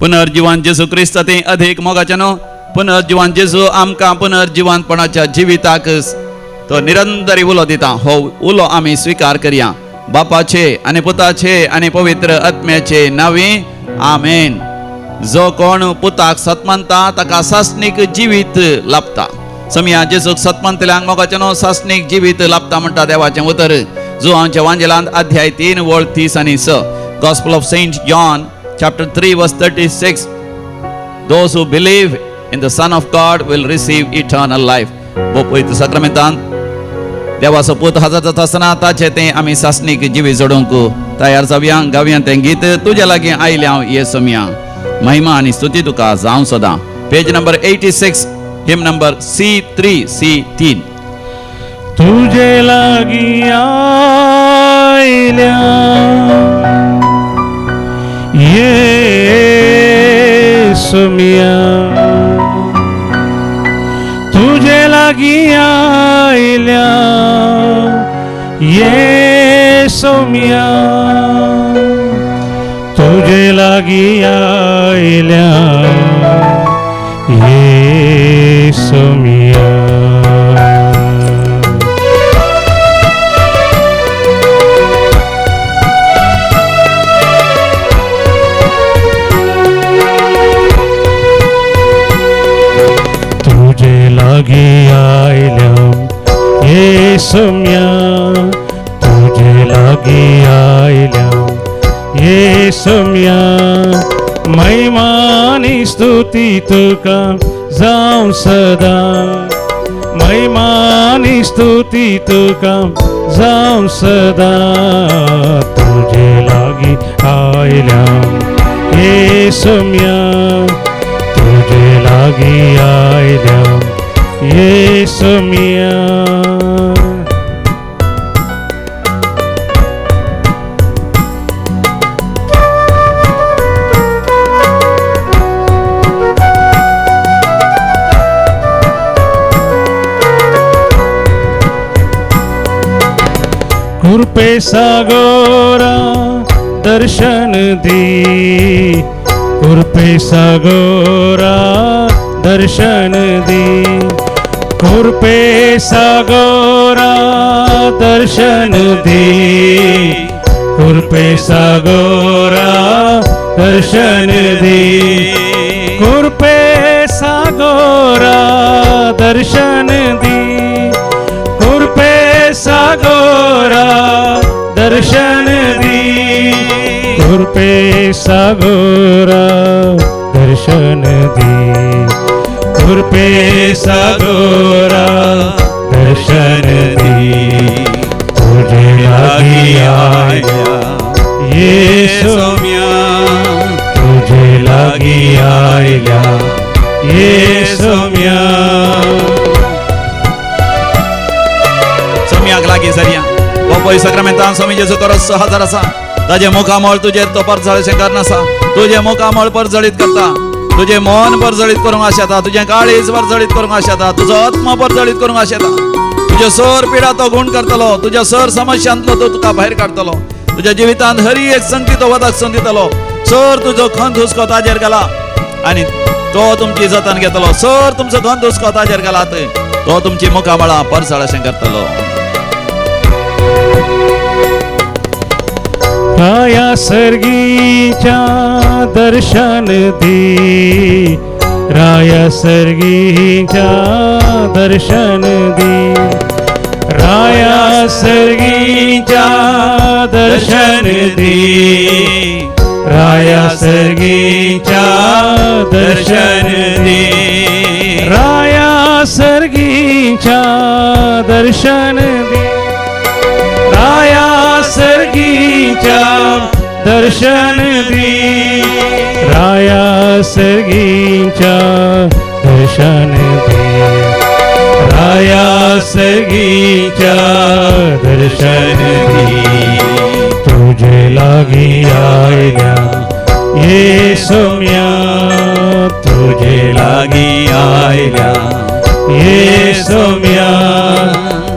पुनर्जीवन जेसू क्रिस्त ते अधिक मोगाच्यानो पुनर्जीवन जेसू आमकां पुनर्जीवनपणाच्या जिविताक तो निरंतरी उलो दिता. हो उलो आमी स्वीकार करया बापाचे आनी पुताचे आनी पवित्र आत्म्याचे नावे आमेन. जो कोण पुताक सत मानता ताका सासणीक जिवीत लाभता. समया जेसूक सत मानतल्यांक मोगाच्यानो सासणीक जिवीत लाभता म्हणटा देवाचें उतर. जो आमच्या वांजेलांत अध्याय 3 वळ 30 आनी 6. Gospel of Saint John chapter 3 verse 36. Those who believe in the Son of God will receive eternal life. पवित्र साक्रामेंतांत देवाचो पूत हाजर जाता आसतना ताचे तें आमी सासणीक जिवी जोडूंक तयार जावया. गावया तें गीत तुज्या लागीं आयल्या हांव येसुमिया. महिमा आनी स्तुती तुका जावं सदां. पेज नंबर 86 हिम नंबर C3. तुझे लागी आयल्या येसुमिया. तुझे लागी आयल्या येसुमिया. तुझे लागी आयल्या येसुमिया. तुझे लागी आयल्या येसुमिया. तुझे लागी आयल्या येसुमिया. महिमा आनी स्तुती तुका जावं सदां. महिमा आनी स्तुती तुका जावं सदां. तुझे लागी आयल्या येसुमिया. तुझे लागी आयल्या येसुमिया. कृपे सागोरा दर्शन दी. कृपे सागोरा दर्शन दी. कृपे सागोरा दर्शन दी. कृपे सागोरा दर्शन दी. कृपे सागोरा दर्शन दी. कृपे सागोरा दर्शन दी. कृपे सागोरा दर्शन दी. कृपे सागोरा दर्शन दी. तुझे लागी आयल्या येसुमिया. तुझे लागी आयल्या येसुमिया. सम्याक लागीं सरया. पवित्र साक्रामेंतांत स्वामी जेसू खरोच हजर आसा. ताजे मुखामळ तुजेर तो परजळीत करनासा. तुजे मुखामळ परजळीत करता. तुझे मन परजळीत करूंक आशेता. तुझे काळीज परजळीत करूंक आशेता. तुजो आत्मा परजळीत करूंक आशेता. तुज्यो सर पिडा तो गुण करतलो. तुज्या सर समस्यांतलो तो तुका भायर काडटलो. तुज्या जिवितांत हरी एक संगती तो वदाक दितलो. सर तुजो खंत हुस्को ताजेर घाला आनी तो तुमची जतन घेतलो. सर तुमचो खंत हुस्को ताजेर घालात. तो तुमची मुखामळां परसळ अशें करतलो. काया सर्गीच्या दर्शन दी. राया सर्गीच्या दर्शन दी. राया सर्गीच्या दर्शन दी. राया सर्गीच्या दर्शन दी. राया सर्गीच्या दर्शन दी. राया सर्गीच्या दर्शन दी. राया सर्गीच्या दर्शन दी. राया सर्गीच्या दर्शन दी. तुझे लागी आयल्या येसुमिया. तुझे लागी आयल्या येसुमिया.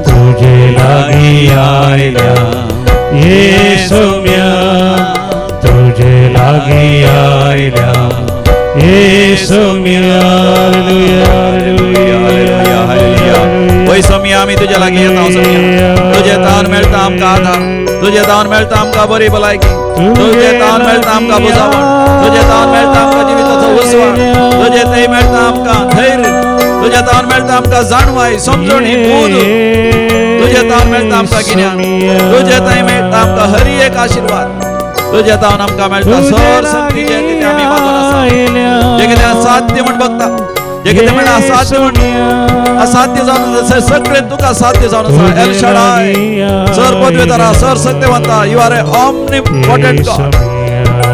तुझे लागी आयल्या येसुमिया. तुझे लागी आयल्या सोम्या हालेलुया हालेलुया हालेलुया होय सोम्या आम्ही तुझ्या लागी येता सोम्या तुझे तान मेळता आमका आधार तुझे तान मेळता आमका बरी भलायकी तुझे तान मेळता आमका बुजावण तुझे तान मेळता आमका जिविताचो उसवार तुझे ते मेळता आमका धैर्य तुझे तान मेळता आमका जाणवाय समजणी बोध तुझे तान मेळता आमका गिन्यान तुझे ते मेळता आमका हरी एक आशीर्वाद तुझे तान आमका मेळता सर शक्ती जे कितें आमी मागून आसा जे कितें असाध्य म्हण बघता जे कितें म्हणटा असाध्य म्हण असाध्य जावन सगळे तुका साध्य जावन आसा एल शाडाय सर पदवेदारा सर सत्यवंता you are a omnipotent God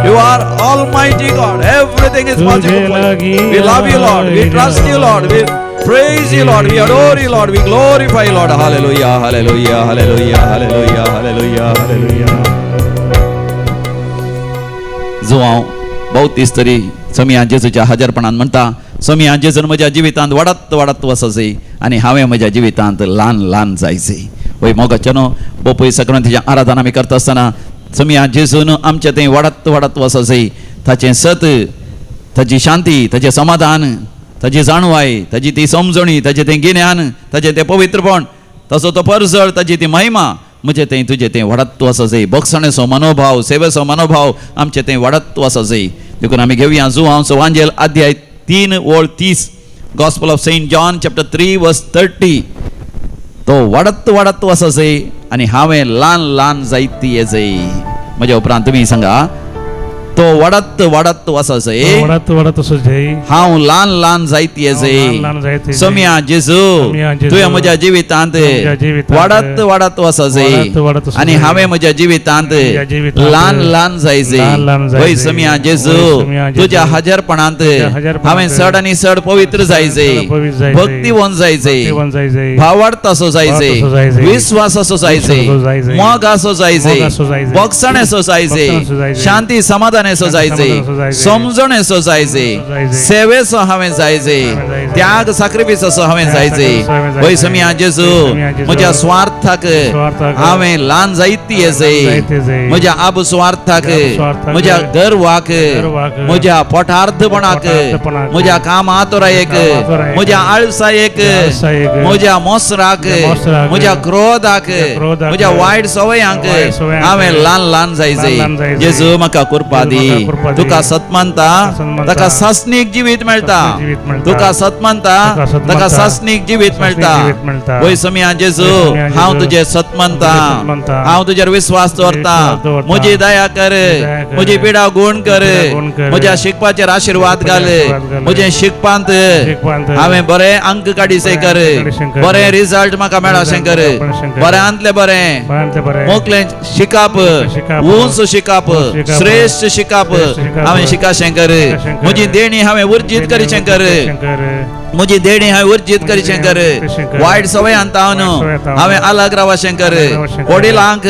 you are almighty God everything is possible for you. We love you Lord we trust you Lord we praise you Lord we adore you Lord we glorify you Lord hallelujah hallelujah hallelujah hallelujah hallelujah hallelujah जो हांव भोवतीस तरी समिया जेजूच्या हजरपणान म्हणटा समिया जेजून म्हज्या जिवितांत वाडत वाडत वचचें आनी हांवें म्हज्या जिवितांत ल्हान ल्हान जायचें वय मोगाचेनो बोपय संक्रांतीचें आराधन आमी करता आसतना समिया जेजून आमचें तें वाडत वाडत वचचें ताचें सत ताची शांती ताचें समाधान ताची जाणवाय ताची ती समजणी ताचें तें गिन्यान ताचें तें पवित्रपण ताचो तो परजळ ताची ती महिमा म्हणजे तें तुजें तें वाडत वचचें भक्षणेचो मनोभाव सेवेचो मनोभाव आमचें तें वाडत वचचें देखून आमी घेवया जुआंवचो वांजेल अध्याय 3 ओळ 30 gospel of Saint John chapter 3 verse 30 तो वाडत वाडत वचचें आनी हांवें ल्हान ल्हान जायती येचें म्हज्या उपरांत तुमी सांगा तो वाडत वाडत वचचें वाडत वाडत वचचें हांव ल्हान ल्हान जायती येचें समिया जेजू तुवें म्हज्या जिवितांत वाडत वाडत वचचें आनी हांवें म्हज्या जिवितांत ल्हान ल्हान जायचें वय समिया जेजू तुज्या हजरपणांत हांवें चड आनी चड पवित्र जायचें भक्तिवंत जायचें भावार्थ असो जायचें विश्वास असो जायचें मोग असो जायचें भक्षण असो जायचें शांती समाधान असो जायचें समजण असो जायचें सेवेचो हांवें जायचें त्याग साक्रिफीस असो हांवें जायचें वय समिया जेजू म्हज्या स्वार्थाक हांवें ल्हान जायती येचें म्हज्या अपस्वार्थाक म्हज्या गर्वाक म्हज्या पोटार्थपणाक म्हज्या कामातुरायेक म्हज्या आळसायेक म्हज्या मोसराक म्हज्या क्रोधाक म्हज्या वायट सवयांक हांवें ल्हान ल्हान जायचें जेजू म्हाका कृपा दी तुका सतमानता ताका सासनीक जिवीत मेळटा तुका सतमानता ताका सासनीक जिवीत मेळटा वय समिया जेजू हांव तुजें सतमानता हांव तुजेर विश्वास दवरता म्हजी दया कर म्हजी पिडा गुण कर म्हज्या शिकपाचेर आशीर्वाद घाल म्हजें शिकपांत हांवें बरे अंक काडीचे कर बरे रिजल्ट म्हाका मेळाशें कर बऱ्यांतले बरें मोकलें शिकप उंच शिकप श्रेष्ठ शिकप हांवें शिकाशें कर म्हजी देणी हांवें वर्जीत करीशें कर म्हजी देणी हांवें वर्जीत करीशें कर वायट सवयांत हांवें अलग रावशें कर वडिलांक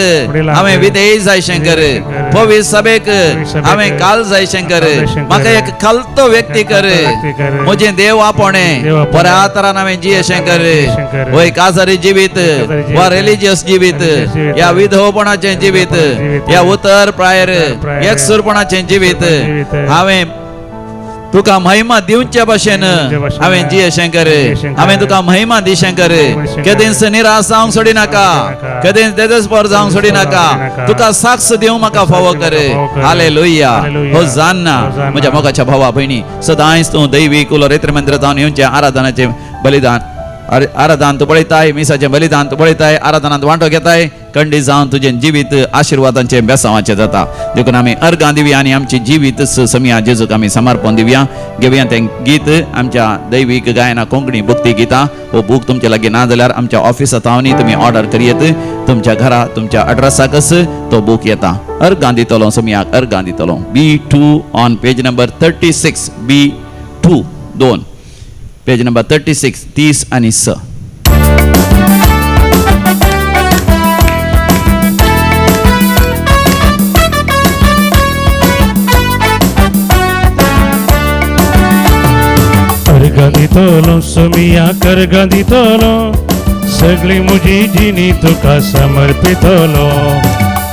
हांवें विधेय जायशें कर पवित्र सभेक हांवें काल जायशें कर म्हाका एक खालतो व्यक्ती कर म्हजें देव आपोणें बऱ्या तरान हांवें जियेशें कर वय काजारी जिवीत वा रिलिजियस जिवीत या विधवपणाचें जिवीत या उतर प्रायर एकसुरपणाचें जिवीत हांवें तुका महिमा दिवचे भाशेन हांवें जियेशें कर हांवें तुका महिमा दिशें कर केदेंच निराश जावंक सोडी नाका केदेंच देदेस्पर जावंक सोडी नाका तुका साक्ष दिवंक म्हाका फावो कर हालेलुया होसान्ना म्हज्या मोगाच्या भावा भयणी सदांच तूं दैवीक उलोरेत्र मंदिर जावन येवचें आराधनाचें बलिदान आराधन तूं पळयताय मिसाचें बलिदान तूं पळयताय आराधनांत वांटो घेताय खंडीत जावन तुजें जिवीत आशिर्वादांचें बेसांवाचें जाता देखून आमी अर्गां दिवया आनी आमचें जिवीत समिया जेजूक आमी समर्पण दिवया घेवया तें गीत आमच्या दैवीक गायना कोंकणी भक्ती गितां हो बूक तुमचे लागीं ना जाल्यार आमच्या ऑफिसांत हांव तुमी ऑर्डर करियेत तुमच्या घरा तुमच्या एड्रेसाकच तो बूक येता अर्गां दितलो समियाक अर्गां दितलो B2 on page number 36 B2 2 page number 36 30 आणि 6 करगांदितलो समिया करगांदितलो सगळी म्हजी जिणी तुका समर्पितलो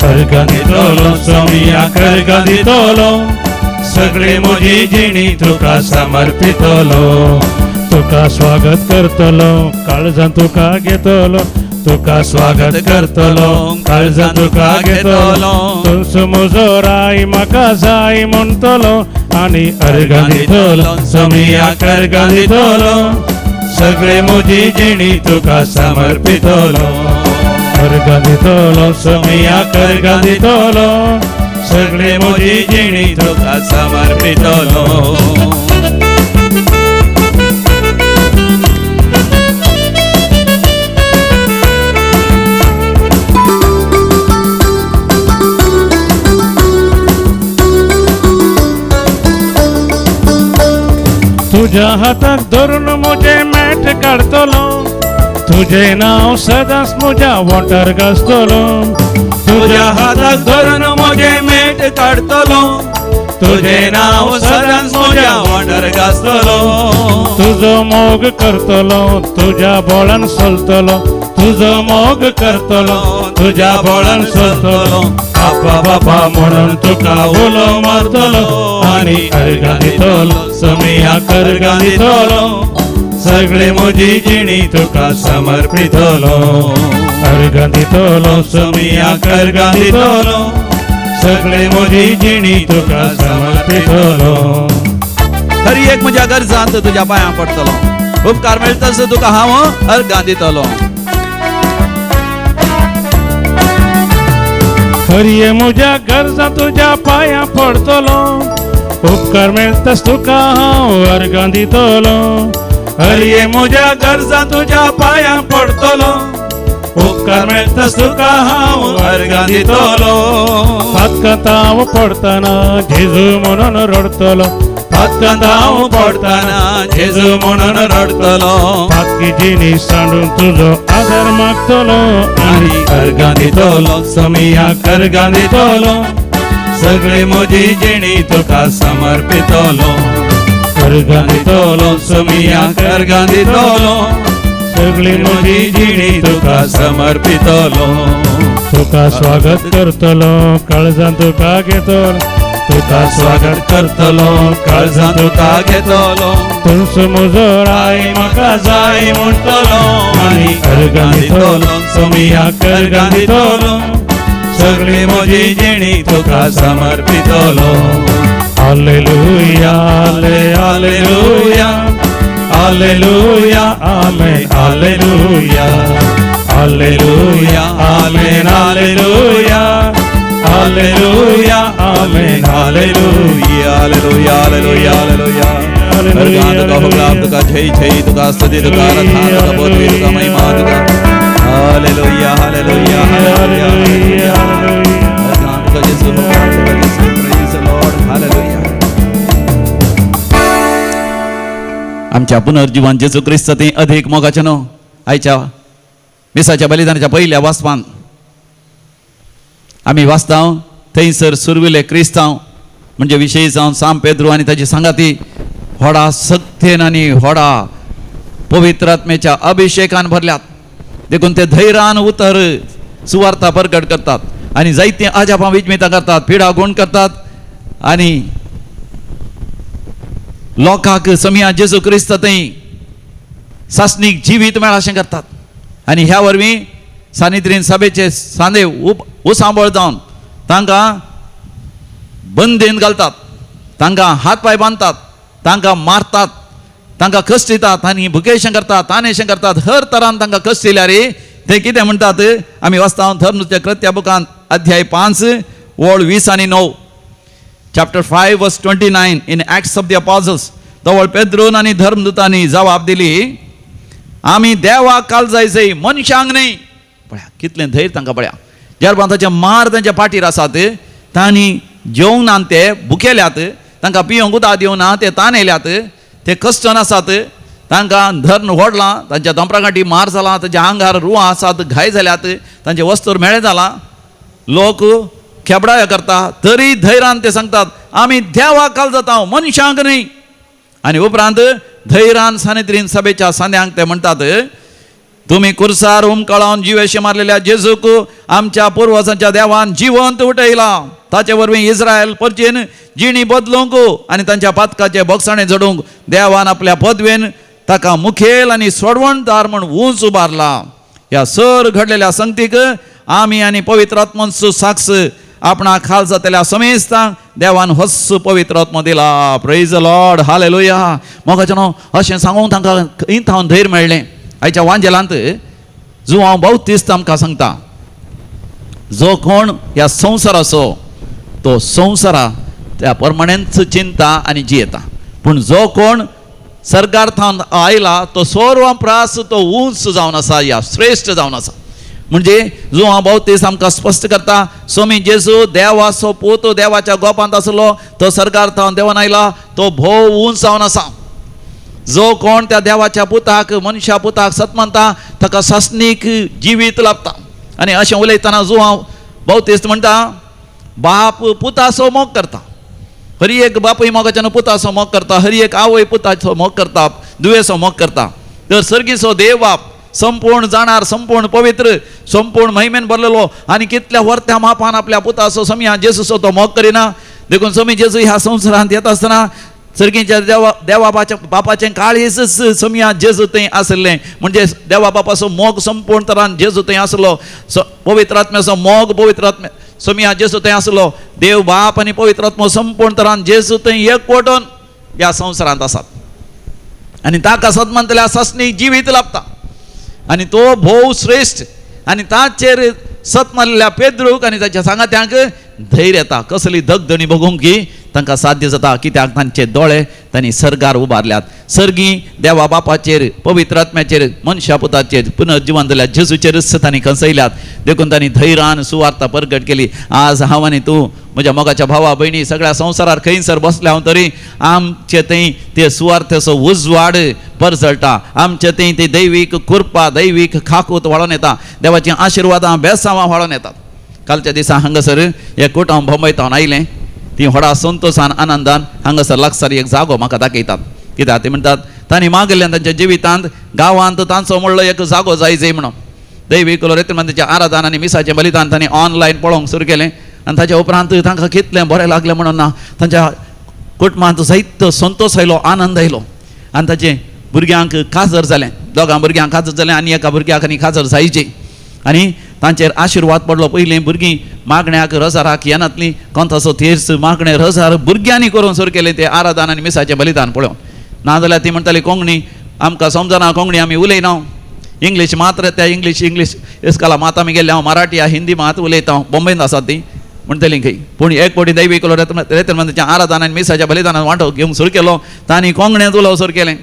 करगांदितलो समिया करगांदितलो सगळी म्हजी जिणी तुका समर्पितलो तुका स्वागत करतलो काळजां तुका घेतलो तुका स्वागत करतलो काळजां तुका घेतलो तुस म्हजो राय म्हाका जाय म्हणटलो आनी अर्गां दितलो समियाक अर्गां दितलो सगळे म्हजी जिणी तुका समर्पितलो अर्गां दितलो समियाक अर्गां दितलो सगळे म्हजी जिणी तुका समर्पितलो तुझ्या हाताक धरून म्हजे मेठ काढतलो तुझे नाव सदांच म्हज्या वोंटार गाजतलो तुझ्या हाताक धरून म्हजे मेठ काढतलो तुझे नाव सदांच म्हज्या वोंटार गाजतलो तुजो मोग करतलो तुझ्या बोळान चलतलो तुजो मोग करतलो तुझ्या बोळान चलतलो बापा बापा म्हणून तुका उलो मारतलो आनी अर्गां दितलो समियाक अर्गां दितलो सगळे म्हजी जिणी तुका समर्पितलो अर्गां दितलो समियाक अर्गां दितलो सगळे म्हजी जिणी तुका समर्पितलो खरी एक म्हज्या गरजांत तुज्या पांयां पडटलो उपकार मेळटस तुका हांव अर्गां दितलो खरी म्हज्या गरजां तुज्या पांयां पडतलो उपकार मेळटस तुका हांव अर्गां दितलो खरी म्हज्या गरजां तुज्या पांयां पडतलो उपकार मेळटस तुका हांव अर्गां दितलो फातकांत हांव पडटना जेजू म्हणून रडतलो फातकांत हांव पडटना जेजू म्हणून रडतलो फातकी जिणी सांडून तुजो आदार मागतलो आनी अर्गां दितलो समियाक अर्गां दितलो सगळे म्हजी जिणी तुका समर्पितलो अर्गां दितलो समियाक अर्गां दितलो सगळी म्हजी जिणी तुका समर्पितलो तुका स्वागत करतलो काळजां तुका घेतलो तुका स्वागत करतलो काळजां तुका घेतलो तुस म्हजो राय म्हाका जाय म्हणटलो आनी अर्गां दितलो समियाक अर्गां दितलो सगळी म्हजी जिणी तुका समर्पितलो hallelujah hallelujah hallelujah amen hallelujah hallelujah amen hallelujah hallelujah amen hallelujah hallelujah hallelujah hallelujah अर्गां तुका हुकराम तुका जय जय तुका स्तुती तुका आराधना तुका बोधवी तुका महिमा तुका हालेलुया हालेलुया हालेलुया अर्गां तुका येशू हुकराम तुका येशू प्रेज द लॉर्ड हालेलुया आमच्या पुनर्जीवन जेजू क्रिस्त ते अधिक मोगाचें न्हू आयच्या मिसाच्या बलिदानाच्या पयल्या वाचपान आमी वाचतां थंयसर सुरविले क्रिस्तांव म्हणजे विशेश जावन सांब पेद्रू आनी ताची सांगाती व्हडा सत्तेन आनी व्हडा पवित्र आत्मेच्या अभिशेकान भरल्यात देखून ते धैर्यान उतर सुवार्ता प्रकट करतात आनी जायती आजापां विजमितां करतात पिडा गुण करतात आनी लोकांक समिया जेजू क्रिस्त थंय सासणीक जिवीत मेळ अशें करतात आनी ह्या वरवीं सानिद्रीन सभेचे सांदे उसांबळ जावन तांकां बंदेन घालतात तांकां हात पाय बांदतात तांकां मारतात तांकां कश्टितात आनी भुकेशें करतात तानेशें करतात हर तरान तांकां कश्टिल्यार ते कितें म्हणटात आमी वाचता धर्मच्या कृत्या बुकांत अध्याय 5 वळ 20 आनी 9 chapter 5 verse 29 in Acts of the Apostles तवळ पेद्रोन आनी धर्मदूतांनी जबाब दिली आमी देवाक काळजाय मनशांक न्ही पळया कितलें धैर्य तांकां पळया ज्या ताचे मार तांच्या पाठीर आसात तांणी जेवणान ते भुकेल्यात तांकां पिवंक उदक दिवना ते ताणयल्यात ते कश्टन आसात तांकां धर्न व्हडलां तांच्या दंपरागांठी मार जाला तांच्या आंगार रुवां आसात घाय जाल्यात तांचे वस्तूर मेळ्ळें जालां लोक खेबडाय करता तरी धैर्यान ते सांगतात आमी देवाक काळजाता मनशांक न्ही आनी उपरांत धैर्यान सानिद्रीन सभेच्या सांद्यांक ते म्हणटात तुम्ही कुर्सार उमकळावन जिवेशी मारलेल्या जेजूक आमच्या पुर्वजांच्या देवान जिवंत उठयला ताचे वरवीं इस्रायल परचेन जिणी बदलूंक आनी तांच्या पातकाचे बोगसाणे जडूंक देवान आपल्या पदवेन ताका मुखेल आनी सोडवणदार म्हण उंच उबारला. ह्या सर घडलेल्या संगतीक आमी आनी पवित्र आत्मोचो साक्ष आपणा खाल जातल्या समेस्तांक देवान हस्स पवित्र आत्मो दिला. Praise the Lord, hallelujah. मोगाचनो अशें सांगूंक तांकां इंथावन धैर्य मेळ्ळें. आयच्या वांजेलांत जो हांव बावतिस्त आमकां सांगता, जो कोण ह्या संवसाराचो तो संवसारा त्या परमनेंत चिंता आनी जियेता, पूण जो कोण सर्गार्थान आयला तो सर्वप्रास तो उंच जावन आसा, या श्रेष्ठ जावन आसा. म्हणजे जो हांव बावतिस्त आमकां स्पश्ट करता, स्वामी जेजू देवाचो पूत देवाच्या गोपांत आसलो, तो सर्गार्थान देवान आयला, तो भोव उंच जावन आसा. जो कोण त्या देवाच्या पुताक मनशा पुताक सत म्हणटा ताका सासणीक जिवीत लाभता. आनी अशें उलयतना जो हांव बावतिस्त म्हणटा, बाप पुताचो मोग करता, हरी एक बापूय मोगाच्यान पुताचो मोग करता, हरी एक आवय पुताचो मोग करता, दुयेचो मोग करता. तर सर्गीचो देव बाप संपूर्ण जाणार, संपूर्ण पवित्र, संपूर्ण महिमेन भरलेलो आनी कितल्या वर्त्या मापान आपल्या पुताचो समया जेजूचो तो मोग करिना. देखून स्वामी जेजू ह्या संवसारांत येता आसतना सर्गीच्या देवा बापाचें काळीज समया जेजू थंय आसलें. म्हणजे देवा बापाचो मोग संपूर्ण तरान जेजू थंय आसलो, पवित्र आत्म्याचो मोग पवित्र आत्म्या समया जेजू थंय आसलो. देव बाप आनी पवित्र आत्मो संपूर्ण तरान जेजू थंय एकवटून ह्या संवसारांत आसात. आनी ताका सदमंतल्या सासणीक जिवीत लाभता. आनी तो भोव श्रेष्ठ आनी ताचेर सत मारलेल्या पेद्रूक आनी ताच्या सांगात्यांक धैर्य येता. कसली धगधणी बघूंक की तांकां साध्य जाता, कित्याक तांचे दोळे तांणी सर्गार उबारल्यात. सर्गी देवा बापाचेर, पवित्र आत्म्याचेर, मनशा पुताचेर, पुनर्जीवन जाल्ल्या जेजूचेरच तांणी खंचयल्यात. देखून तांणी धैर्यान सुवार्ता परगट केली. आज हांव आनी तूं म्हज्या मोगाच्या भावा भयणी सगळ्या संवसारार खंयसर बसल्या हांव तरी आमचे थंय ते सुवार्थेचो उजवाड परजळटा. आमचे थंय ते दैवीक कृपा, दैवीक खाकूत वाळून येता, देवाची आशिर्वादां बेसांवां वाळून येतात. कालच्या दिसा हांगासर एक कुटुंब भोंवयतावन आयलें. ती व्हडा संतोशान आनंदान हांगासर लागसार एक जागो म्हाका दाखयतात. कित्याक ते म्हणटात तांणी मागयल्ल्यान तांच्या जिवितांत गांवांत तांचो म्हणलो एक जागो जाय म्हणून. दैवीक रेतमंताच्या आराधन आनी मिसाचें बलिदान तांणी ऑनलायन पळोवंक सुरू केलें. आनी ताच्या उपरांत तांकां कितलें बरें लागलें म्हणून ना, तांच्या कुटुंबांत जायतो संतोश आयलो, आनंद आयलो. आनी ताचे भुरग्यांक काजर जालें, दोगां भुरग्यांक काजर जालें आनी एका भुरग्याक आनी काजर जायची. आनी तांचेर आशिर्वाद पडलो. पयलीं भुरगीं मागण्याक रजाराक येनातलीं, कोंताचो तेर्स मागणे रजार भुरग्यांनी करून सुरू केलें तें आराधन आनी मिसाचें बलिदान पळोवन. नाजाल्यार ती म्हणटाली कोंकणी आमकां समजना, कोंकणी आमी उलयना, इंग्लीश मात्र त्या इंग्लीश इस्काला मात आमी गेल्ले, हांव मराठी हिंदी मात उलयता, बॉम्बेंत आसात ती म्हणटली खंय. पूण एक फावटी दैवीक रेतमंताच्या आराधन आनी मिसाच्या बलिदानान वांटो घेवंक सुरू केलो. तांणी कोंकणींत उलोवंक सुरू केलें.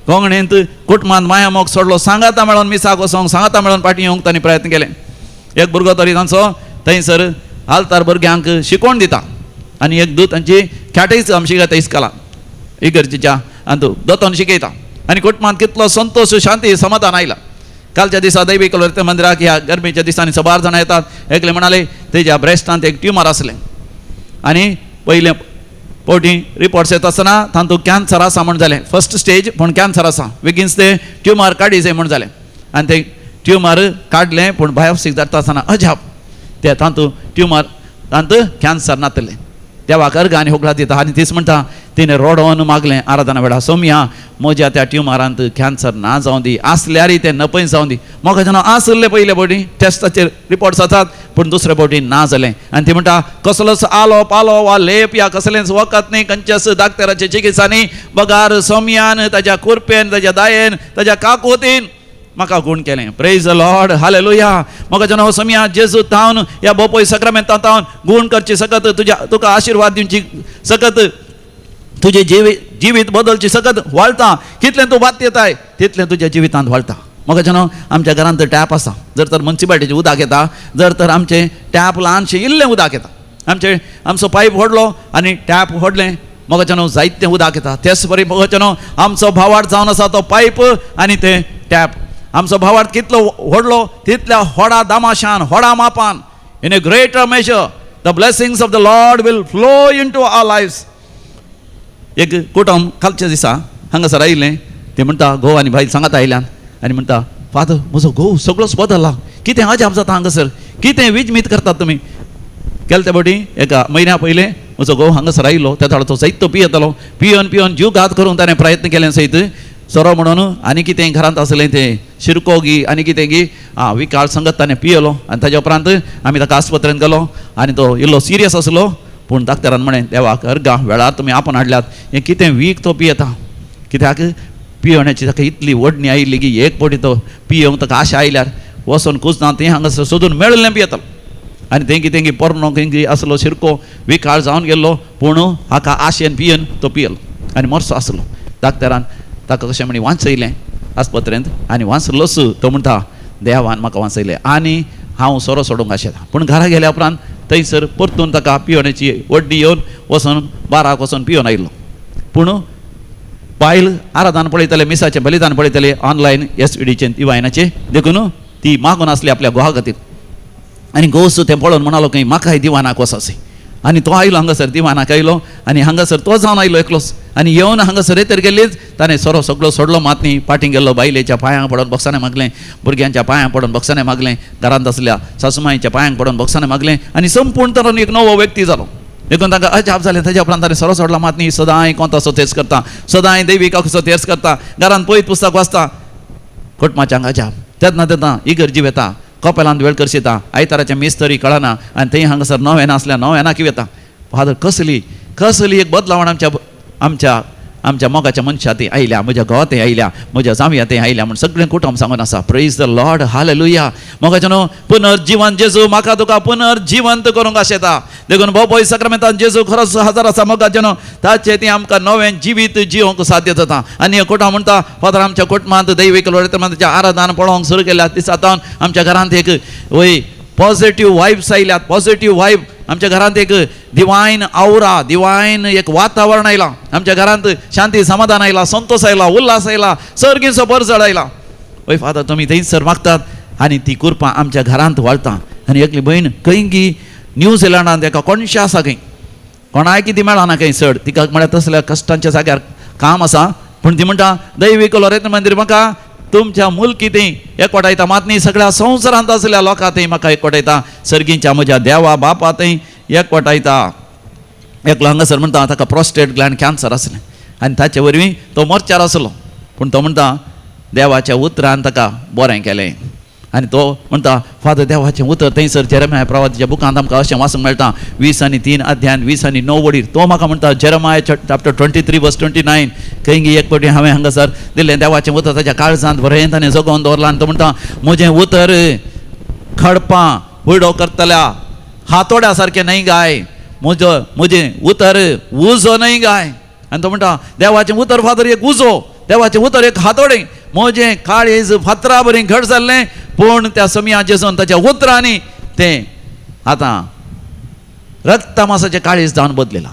कोंकणींत कुटुंबांत माया मोग सोडलो, सांगाता मेळोन मिसाक वचोंक, सांगाता मेळोन फाटीं येवंक तांणी प्रयत्न केले. एक भुरगो तरी तांचो थंयसर आलतार भुरग्यांक शिकोवण दिता आनी एक दूत तांची खेटेच शिकयता इस्काला इगर्जेच्या आनी दोतोन शिकयता. आनी कुटुंबांत कितलो संतोश, शांती, समाधान आयला. कालच्या दिसा दैवीक मंदिराक ह्या गरमेच्या दिसांनी 12 जाणां येतात. एकले म्हणाले तेज्या ब्रेस्टांत एक ट्युमर आसलें आनी पयले फावटी रिपोर्ट्स येता आसतना तातूंत कॅन्सर आसा म्हण जालें. फर्स्ट स्टेज पूण कॅन्सर आसा, बेगीनच ते ट्युमर काडी जाय म्हण जालें. आनी ते ट्युमर काडलें पूण बायोप्सी जाता आसतना अजाप ते तातूंत ट्युमर तातूंत कॅन्सर नातलें. देवाक अर्घ आनी होगळा दिता आनी तीच म्हणटा तिणें रोडोन मागलें आराधना वेळा, सोम्या म्हज्या त्या ट्युमरांत कॅन्सर ना जावं दी, आसल्यारय तें नपय जावं दी. म्हाका जेन्ना आसले पयले फावटी टेस्टाचेर रिपोर्ट्स आसात पूण दुसरे फावटी ना जालें. आनी ती म्हणटा कसलोच आलो पालो वा लेप या कसलेंच वखद न्ही, खंयच्याच दाक्तराचे चिकित्सा न्ही. बगार सोम्यान ताच्या कुरपेन, ताच्या दायेन, ताच्या काकुतीन म्हाका गूण केलें. Praise the Lord, hallelujah. म्हाका जेन्ना सोम्या जेजू तावन ह्या बोपय सक्रामेंतांत तावन गूण करची सकत, तुका आशिर्वाद दिवची सकत, तुजें जिवीत बदलची सकत वाळटा. कितलें तूं वात येताय तितलें तुज्या जिवितांत वाळटा. म्हाका जेन्ना आमच्या घरांत टॅप आसा, जर तर मुन्सिपाल्टीचें उदक येता, जर तर आमचें टॅप ल्हानशें इल्लें उदक येता, आमचो पायप व्हडलो आनी टॅप व्हडलें, म्हाका जेन्ना जायतें उदक येता. तेच परी म्हाका जेन्ना आमचो भावार्थ जावन आसा तो पायप आनी तें टॅप, आमचो भावार्थ कितलो व्हडलो तितल्या व्हडा दामाशान, व्हडा मापान, in a greater measure the blessings of the Lord will flow into our lives. एक कुटुंब कालच्या दिसा हांगासर आयिल्लें. ते म्हणटा घोव आनी बायल सांगात आयल्यान आनी म्हणटा फादर म्हजो घोव सगळोच बदलला, कितें अजाप जाता हांगासर, कितें विजमीत करतात तुमी. केले ते बटी एका म्हयन्या पयले म्हजो घोव हांगासर आयिल्लो त्या थोडो तो सयत तो पियेतालो पियोन जीव घात करून ताणें प्रयत्न केले सयत सोरो म्हणून आनी कितें घरांत आसलें तें शिरको गी आनी कितें गी विकाळ संगत ताणें पियलो आनी ताज्या उपरांत आमी ताका आस्पत्रेंत गेलो आनी तो इल्लो सिरियस आसलो पूण डाक्टरान म्हणें देवाक अर्गा वेळार तुमी आपोवन हाडल्यात हें कितें वीक तो पियेता कित्याक पियोवण्याची ताका इतली वडणी आयिल्ली की एक पटी तो पियोंक ताका आशा आयल्यार वचोन कुसना तें हांगासर सोदून मेळिल्लें पियेतालो आनी तें कितें पोरणो खंय आसलो शिरको विकाळ जावन गेल्लो पूण हाका आशेन पियन तो पियलो आनी मरसो आसलो डाक्टरान ताका कशें म्हणी वाचयलें आस्पत्रेंत आनी वाचलोच तो म्हणटा देवान म्हाका वाचयलें आनी हांव सोरो सोडूंक आशेता पूण घरा गेल्या उपरांत थंयसर परतून ताका पियोवण्याची वडणी येवन वचोन बाराक वचोन पियोन आयिल्लो पूण बायल आराधन पळयताले मिसाचें बलिदान पळयताले ऑनलायन SVDचें दिवायनाचें देखून ती मागून आसली आपल्या घोवा खातीर आनी घोवस तें पळोवन म्हणालो खंय म्हाकाय दिवानाक वसासy आनी तो आयलो हांगासर दिवानाक आयलो आनी हांगासर तो जावन आयलो एकलोच आनी येवन हांगासर येतर गेल्लीच ताणें सोरो सगळो सोडलो मातनी फाटीं गेल्लो बायलेच्या पांयांक पडोन बक्षाने मागलें भुरग्यांच्या पांयांक पडोन बक्षाने मागलें घरांत आसल्या सासूमाईच्या पांयांक पडोन बक्षाने मागलें आनी संपूर्ण तरेन एक नवो व्यक्ती जालो देखून ताका अजाप जालें ताच्या उपरांत ताणें सोरो सोडला मातनी सदांय कोंताचो तेस करता सदांय दैविकाचो तेस करता घरांत पळयत पुस्तक वाचता कुटुंबाच्यांक अजाप तेन्ना इगर जीव येता कपेलांत वेळ करशिता आयताराचें मेस्तरी कळना आनी थंय हांगासर नव्यान आसल्या नव्याना कितें येता फादर कसली एक बदलावण आमच्या मोगाच्या मनशां ती आयल्या म्हज्या घोवातें आयल्या म्हज्या जावयातें आयल्या म्हूण सगळें कुटुंब सांगून आसा प्रेज द लॉर्ड हालेलुया मोगाच्या न्हू पुनर्जीवन जेजू म्हाका तुका पुनर्जिवंत करूंक आशेता देखून भोव सक्रामेंतान जेजू खरोच हजर आसा मोगाच्या न्हू ताचें ती आमकां नवें जिवीत जिवंक साध्य जाता आनी कुटुंब म्हणटा फादर आमच्या कुटुंबांत दैवीक लोळयता आराधन पळोवंक सुरू केल्या दिसांतावन आमच्या घरांत एक वय पॉझिटिव्ह वायब्स आयल्यात पॉझिटिव्ह वायब आमच्या घरांत एक डिवायन आवरा डिवायन एक वातावरण आयलां आमच्या घरांत शांती समाधान आयला संतोष आयला उल्हास आयला सर्गीचो परजड आयला वय फादर तुमी थंयसर मागतात आनी ती कृपा आमच्या घरांत वाळटा आनी एकली भयण खंय की न्यूझिलंडांत एका कोणशें आसा खंय कोणाय कितें मेळना खंय चड तिका म्हळ्यार तसल्या कश्टांच्या जाग्यार काम आसा पूण ती म्हणटा दैवीक लोरेंद्र मंदिर म्हाका तुमच्या मुल्कींतय एकवटायता मातनी सगळ्या संवसारांत आसलेल्या लोकांतय म्हाका एकवटायता सर्गींच्या म्हज्या देवा बापातय एकवटायता एकलो हांगासर म्हणटा ताका प्रोस्टेट ग्लँड कॅन्सर आसलें आनी ताचे वरवीं तो मोर्चार आसलो पूण तो म्हणटा देवाच्या उतरान ताका बरें केलें आनी तो म्हणटा फादर देवाचें उतर थंयसर जेरेमाया प्रवादीच्या बुकांत आमकां अशें वाचूंक मेळटा 20:3 अध्यायान 20:9 वडीर तो म्हाका म्हणटा जेरेमाया चॅप्टर 23:29 खंय एक फावटी हांवें हांगासर दिल्लें देवाचें उतर ताच्या काळजांत बरें ताणें जगोवन दवरलां आनी तो म्हणटा म्हजें उतर खडपां वयडो करतल्या हातोड्या सारकें न्हय गाय म्हजें उतर उजो न्हय गाय आनी तो म्हणटा देवाचें उतर फादर एक उजो देवाचें उतर एक हातोडें म्हजें काळीज फातरा बरी घट जाल्लें पूण त्या समिया जेजून ताच्या उतरांनी तें आतां रक्तमासाचें काळीज जावन बदलिलां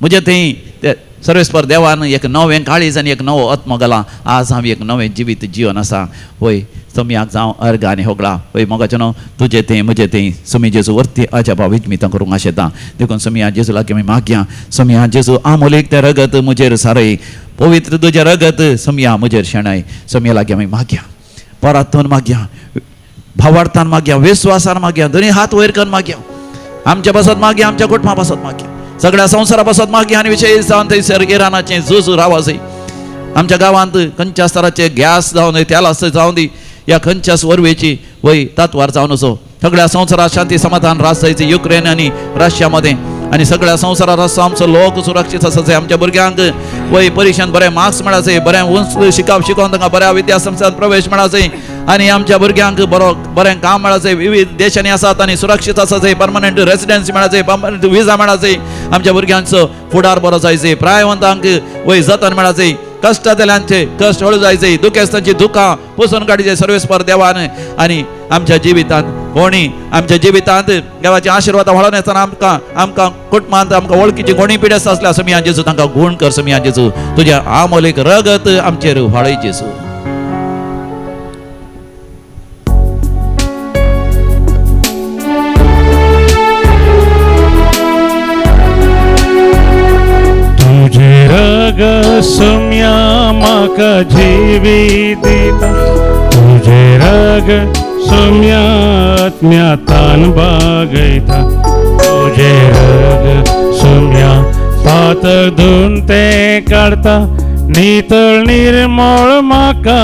म्हणजे थंय ते सर्वेस्पर देवान एक नवें काळीज आनी एक नवो आत्मो घाला आज हांव एक नवें जिवीत जिवन आसा वय समियाक जावं अर्ग आनी होगळा वय मोगाचें न्हू तुजें तें म्हजें तें समी जेजू वर्ती अजापा विजमितां करूंक आशेता देखून समिया जेजू लागीं आमी मागया समिया जेजू आमोलीक तें रगत म्हजेर सारय पवित्र तुजें रगत समिया म्हजेर शेणय समिया लागीं आमी मागया परातून मागया भावार्थान मागया विश्वासान मागया दोनी हात वयर करून मागया आमच्या बसत मागया आमच्या कुटुंबा बसत मागया सगळ्या संवसारा बसत मागया आनी विशेश जावन थंयसर इराणाचें झूज रावसय आमच्या गांवांत खंयच्या स्तराचे गॅस जावन तेल जावन दी या खंयच्या वरवेची वय तातवार जावन असो सगळ्या संवसारात शांती समाधान रास जायचे युक्रेन आनी रशिया मध्ये आनी सगळ्या संवसारात असो आमचो लोक सुरक्षीत आसाचे आमच्या भुरग्यांक वय परीक्षांत बरें मार्क्स मेळाचे बरें उंच शिकोवन तांकां बऱ्या विद्यासंस्थांत प्रवेश मेळाचे आनी आमच्या भुरग्यांक बरें काम मेळाचे विविध देशांनी आसात आनी सुरक्षीत आसाचे परमनंट रेसिडेन्सी मेळाचे परमनंट विजा मेळाचे आमच्या भुरग्यांचो फुडार बरो जायचे प्रायवंतांक वय जतन मेळाचे कश्टदेल्यांचे कश्ट हळू जायचे दुखेस्तांची दुखां पुसून काडचे सर्वेस्पर देवान आनी आमच्या जिवितांत कोणी आमच्या जिवितांत देवाचे आशिर्वाद व्हळोन येतना आमकां कुटुंबांत आमकां वळखीची कोणी पिडेस्त आसल्या समिया जेजू तांकां गूण कर समिया जेजू तुज्या आमोलीक रगत आमचेर व्हाळय जेजू तुझे रग सौम्या म्हाका जिवीत दिता तुझे रग सोम्यात्म्यातान बागयता तुझे रग सोम्या पातळ धुवन ते काढता नितळ निर्मळ म्हाका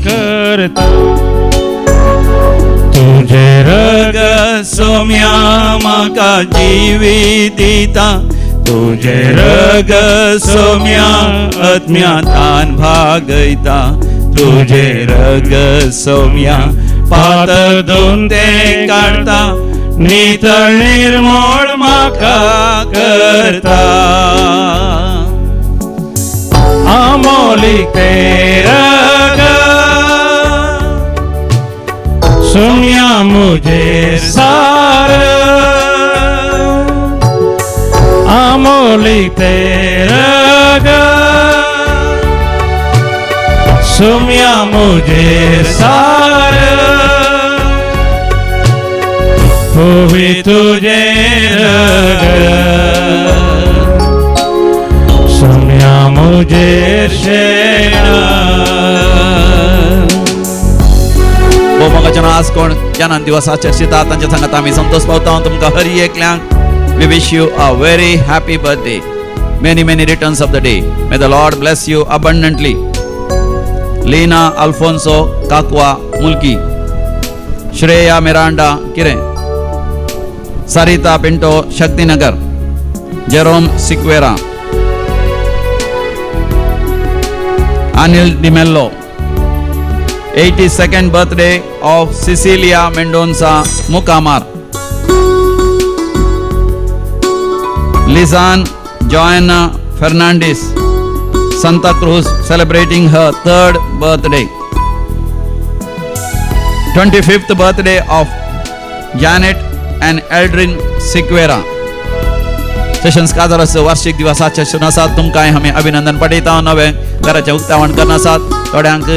करता तुझे रग सोम्या म्हाका जिवीत दिता तुझे रग सोम्या आत्म्यातान भागयता तुझे रग सोम्या पातळ धुवन ते काढता नितळ निर्मळ म्हाका करता अमोलिक ते रग सोम्या मुझे सार अमोलिक ते रग सोम्या मुझे सार होवी तुझे रग सोम्या मुझे शेण मोगाचन आज कोण ज्यांना दिवस आचर्शिता तांच्या सांगात आम्ही संतोष पावता तुमकां हर एकल्यांक we wish you a very happy birthday many returns of the day may the Lord bless you abundantly Leena Alphonso काकवा मुल्की श्रेया मिरांडा किरे Sarita Pinto Shaktinagar Jerome Sequeira Anil D'Mello 82nd birthday of Cecilia Mendonça Mukamar Lizan Joanna Fernandez Santa Cruz celebrating her 3rd birthday 25th birthday of Janet and Eldrin Siqueira सेशन्स काजाराचे वार्षिक दिवसाच्या सणासात तुमकां आमी अभिनंदन पाठयता नवे घराचें उक्तावण करनासात थोड्यांक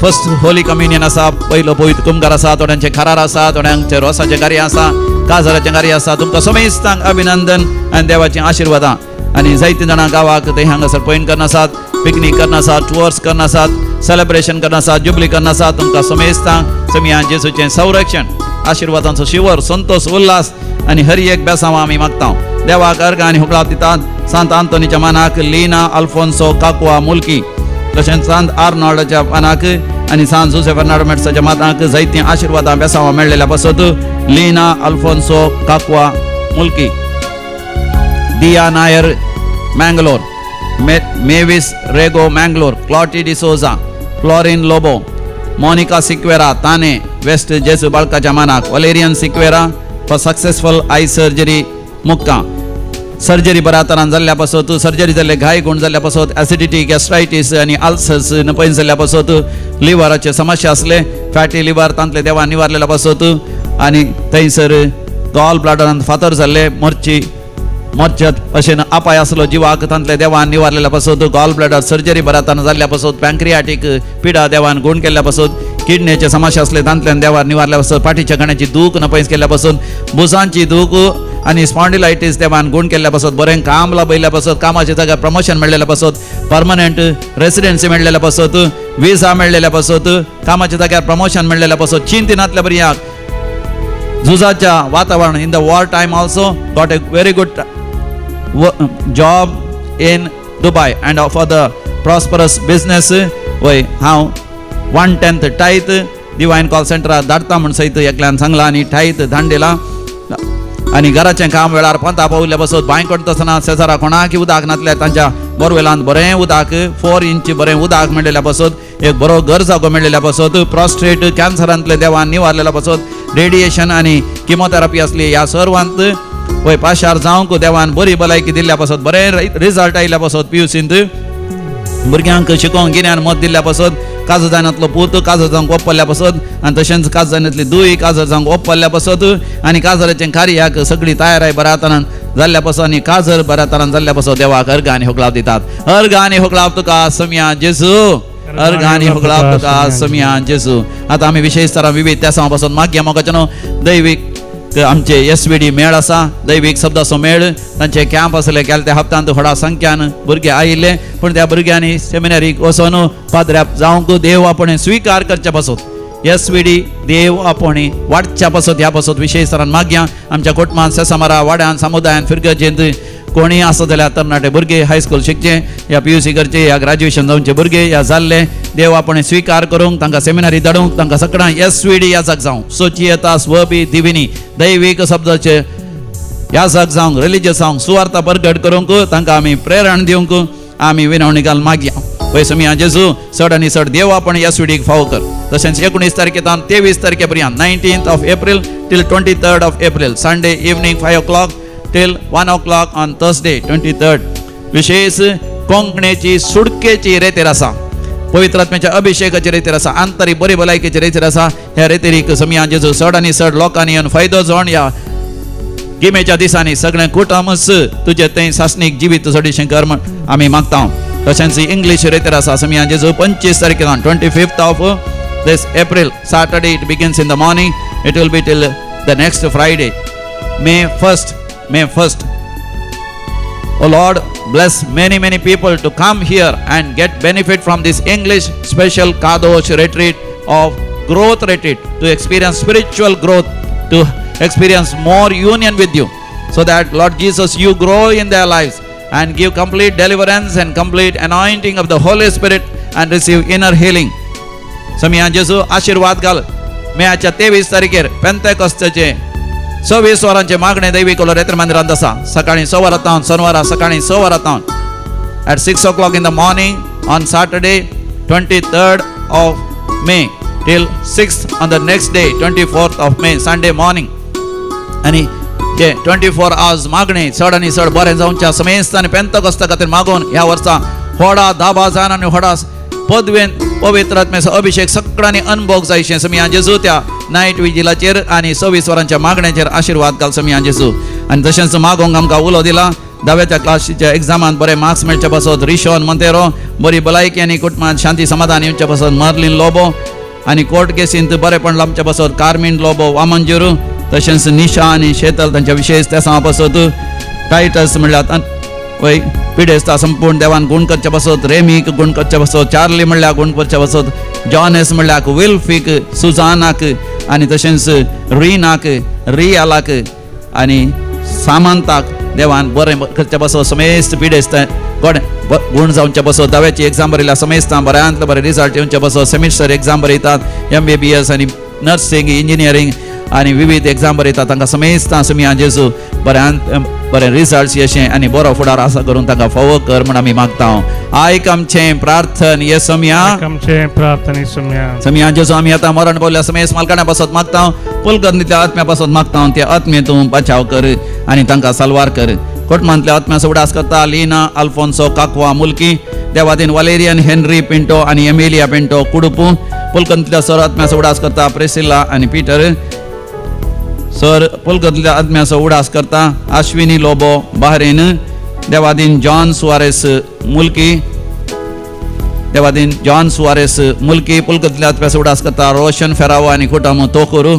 फर्स्ट होली कम्युनियन आसा पयलो पवित्र कुंभार आसा थोड्यांचे खरार आसा थोड्यांचे रोसाचे कार्य आसा काजाराचे कार्य आसा तुमकां समेस्तांक अभिनंदन आनी देवाची आशिर्वादां आनी जायतीं जाणां गांवाक ते हांगासर पयन करनासात पिकनीक करनासात टुअर्स करनासात सेलिब्रेशन करनासात जुबली करनासात तुमकां समेस्तांक समिया जेजूचें संरक्षण आशिर्वादांचो शिवर संतोष उल्हास आनी हर एक बेसांव आमी मागता देवाक अर्घ आनी हुकळाव दितात सांत आंतोनीच्या मानाक लीना अल्फोन्सो काकवा मुल्की तशेंच सांत आर्नॉल्डच्या मानाक आनी सांत जोसेफ फर्नांडोच्या मानाक जायतीं आशिर्वादां बेसांवां मेळ्ळेल्या पासत लीना अल्फोन्सो काकवा मुल्की दिया नायर मँगलोर मेविस रेगो मँगलोर क्लॉटी डिसोजा फ्लोरिन लोबो मोनिका सिक्वेरा ताने वेस्ट जेसू बाळकाच्या मानाक Valerian Sequeira for successful eye surgery Mukka surgery बऱ्या तरान जाल्ल्या पासत सर्जरी जाल्ले घाय गुण जाल्ल्या पासत एसिडिटी गॅस्ट्रायटीस आनी अल्सर्स पयस जाल्ल्या पासत लिव्हराचे समस्या असले फॅटी लिव्हर तांतले देवान निवारलेल्या पासत आनी थंयसर गॉल ब्लाडरांत फातर जाल्ले मोर्चत अशें अपाय आसलो जिवाक तांतले देवान निवारलेल्या पासत गॉल ब्लॅडर सर्जरी बऱ्या तरान जाल्ल्या पासत पॅन्क्रियाटीक पिडा देवान गुण केल्ल्या पासत किडनीचे समस्या असले तांतल्यान देवान निवारल्या पासत पाठीच्या कण्याची दूख नपयस केल्ल्या पासून बुसांची दूख आनी स्पॉन्डिलायटीस देवान गुण केल्ल्या पासत बरें काम लाभयल्या पासत कामाच्या जाग्यार प्रमोशन मेळ्ळेल्या पासत परमनंट रेसिडेन्सी मेळ्ळेल्या पासत विजा मेळ्ळेल्या पासत कामाच्या जाग्यार प्रमोशन मेळ्ळेल्या पासत चिंतिनांतल्या भुरग्यांक झुजाच्या वातावरण in the war time also got a very good job in Dubai and for the prosperous business वय हांव 1/10 टायत डिवायन कॉल सेंटरात धाडटा म्हण सयत एकल्यान सांगला आनी टायत धाडलेला आनी घराचें काम वेळार पंता पावल्ल्या पासत बांय करता आसतना शेजारा कोणाक उदक नासल्या तांच्या बोरवेलांत बरें उदक 4 इंच बरें उदक मेळ्ळेल्या पासत एक बरो घर जागो मेळ्ळेल्या पासत प्रॉस्ट्रेट कॅन्सरांतले देवान निवारलेल्या पासत रेडिएशन आनी किमोथेरपी आसली ह्या सर्वांत वय पाशार जावंक देवान बरी भलायकी दिल्ल्या पासत बरें रिजल्ट आयिल्ल्या पासत पियुसींत भुरग्यांक शिकोवंक गिन्यान मत दिल्ल्या पासत काजर जायनातलो पूत काजर जावंक ओपल्ल्या पासत आनी तशेंच काजर जायनातली दूय काजर जावंक ओपल्ल्या पासत आनी काजराचें कार्याक सगळी तयाराय बऱ्या तरान जाल्ल्या पासत आनी काजर बऱ्या तरान जाल्ल्या पासत देवाक अर्घ आनी होकलाव दितात अर्घ आनी होकलाव तुका समिया जेजू अर्घ आनी होकलाव तुका समिया जेजू आतां आमी विशेश तरान विविध त्या पासून मागया मोगाचनो दैवीक आमचे एसवीडी मेळ आसा दैवीक शब्दाचो मेळ तांचे कॅम्प आसले गेल्या त्या हप्त्यांत व्हडा संख्यान भुरगे आयिल्ले पूण त्या भुरग्यांनी सेमिनारीक वचून पाद्र्याप जावंक देव आपणें स्विकार करचे पासत SVD देव आपोणी वाडच्या पासत ह्या पासत विशेष तरान मागया आमच्या कुटुंबान सेसामारा वाड्यान समुदायान फिरगजेंत कोणी आसा जाल्यार तरणाटे भुरगे हायस्कूल शिकचे या PUC करचे या ग्रॅज्युएशन जावचे भुरगे या जाल्ले देव आपण स्वीकार करूंक तांकां सेमिनारी धाडूंक तांकां सगळ्यां SVD याजक जावं सोचियता स्वबी दिविनी दैवीक शब्दाचे याजक जावंक रिलिजियस जावंक सुवार्ता परगट करूंक तांकां आमी प्रेरण दिवंक आमी विनवणी घाल मागया पळय समिया जेजू चड आनी चड देव आपण SVDक फावो कर तशेंच 19 तारखेतान 23 तारखे पर्यंत 19th of April till 23rd of April Sunday evening 5 o'clock till 1 o'clock on Thursday 23rd विशेष कोंकणीची सुडकेची रेतेर आसा पवित्र आत्म्याच्या अभिषेकाची रेतेर आसा आंतरीक बरी भलायकेची रेतेर आसा ह्या रेतेरीक समिया जेजू चड आनी चड लोकांनी येवन फायदो जोड या गिमेच्या दिसांनी सगळे कुटुंबच तुजे थंय सासणीक जिवीत चडशें कर म्हण आमी मागता तशेंच इंग्लीश रेतेर आसा समिया जेजू 25 तारखेर 25th of this April Saturday it begins in the morning it will be till the next Friday May 1st oh Lord bless many people to come here and get benefit from this English special Kadosh retreat of growth retreat to experience spiritual growth to experience more union with you so that Lord Jesus you grow in their lives and give complete deliverance and complete anointing of the Holy Spirit and receive inner healing Samia जेजू आशीर्वाद घाल मेयाच्या 23 तारखेर पेंतेकोस्ताचे 26 वरांचे मागणे दैवी कोलो रेत्र मंदिरांत आसा सकाळी 6 वरां शनिवारा सकाळी 6 वरां at 6 o'clock in the morning on Saturday 23rd of May till 6th on the next day 24th of May Sunday morning आणि जे 24 hours मागणे चड आनी चड बरें जावच्या समेस्त आनी पेंतेकोस्ता खातीर मागून ह्या वर्सा व्हडा दाबा जान आनी व्हडा पदवेन पवित्र आत्म्याचो अभिषेक सगळ्यांनी अनुभव जायशें समिया जेजू त्या नायट विजिलाचेर आनी 26 वरांच्या मागण्याचेर आशीर्वाद घाल समिया जेजू आनी तशेंच मागोंक आमकां उलो दिला 10व्या क्लासीच्या एग्जामांत बरे मार्क्स मेळचे पासत रिशोन मंतेरो बरी भलायकी आनी कुटुंबांत शांती समाधान येवचे पासत मर्लिन लोबो आनी कोर्ट केसींत बरेपण लाभचे पासत कार्मिन लोबो वामंजुरू तशेंच निशा आनी शेतल तांच्या विशेष त्या पासत टायटस म्हणल्यार वय पिडेस्ता संपूर्ण देवान गुण करचे पासत रेमीक गुण करचे पासत चार्ली म्हणल्यार गुण करचे पासत जॉनेस म्हणल्यार विल्फीक सुजानाक आनी तशेंच रिनाक रियालाक आनी सामंताक देवान बरें करचे पासत समेस्त पिडेस्त गुण जावचे पासत 10व्याची एग्जाम बरयल्या समेस्त बऱ्यांतले बरे रिजल्ट येवचे पासत सेमिस्टर एग्जाम बरयतात MBBS आनी नर्सिंग इंजिनियरींग आनी विविध एग्जाम बरयतात तांकां समेस्त समिया जेजू बरें रिजल्ट्स येशें आनी बरो फुडार आसा करून तांकां फावो कर म्हण आमी मागता आयक आमचें प्रार्थन ये समिया जेजू आमी आतां मरण पावल्या समेस्त मालकाण्या पासत मागता पुलकर्णीतल्या आत्म्या पासत मागता त्या आत्मे तूं बचाव कर आनी तांकां साल्वार कर कुटुंबांतल्या आत्म्याचो उडास करता लीना अल्फोन्सो काकवा मुल्की देवादीन वालेरियन हेनरी पिंटो आनी एमिलिया पिंटो कुडुपू पुलकर्णीतल्या सर आत्म्याचो उडास करता प्रेसिला आनी पीटर सर पुलकर्णीतल्या आत्म्याचो उडास करता Ashwini Lobo Bahrain Devadin John Soares मुल्की पुलकर्णीतल्या आत्म्याचो उडास करता रोशन फेरावो आनी कुटुंब तोकूर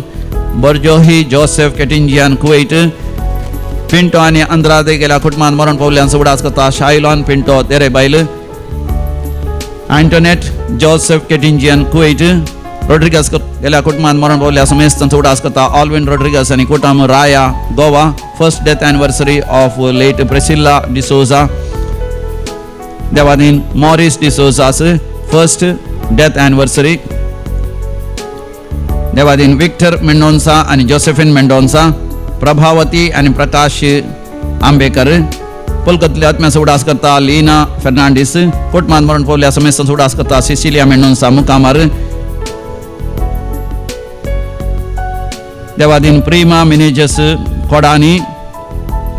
बर्जोही जोसेफ केटिंजियान कुवेट पिंटो आनी अंद्रादे गेल्या कुटुंबांत मरण पावल्यांचो उडास करता शायलॉन पिंटो तेरेबायल अँटोनेट जोसेफ केटिंजियन कुवेट रोड्रिगस गेल्या कुटुंबांत मरण पावल्या समेस्तांचो उडास करता ऑल्विन रोड्रिगस आनी कुटुंब Raia Goa first death anniversary of late Priscilla D'Souza देवादीन Maurice D'Souza's first death anniversary देवादीन विक्टर मेंडोन्सा आनी जोसेफिन मेंडोन्सा प्रभावती आनी प्रकाश आंबेकर पुलकर्णीतल्या आत्म्याचो उडास करता लीना फेर्नांडीस कुटुंबांत मरण पावल्या समेस्तांचो उडास करता सिसिलिया मेंडोन्सा मुकामार देवादीन प्रिमा मिनेजस कोडानी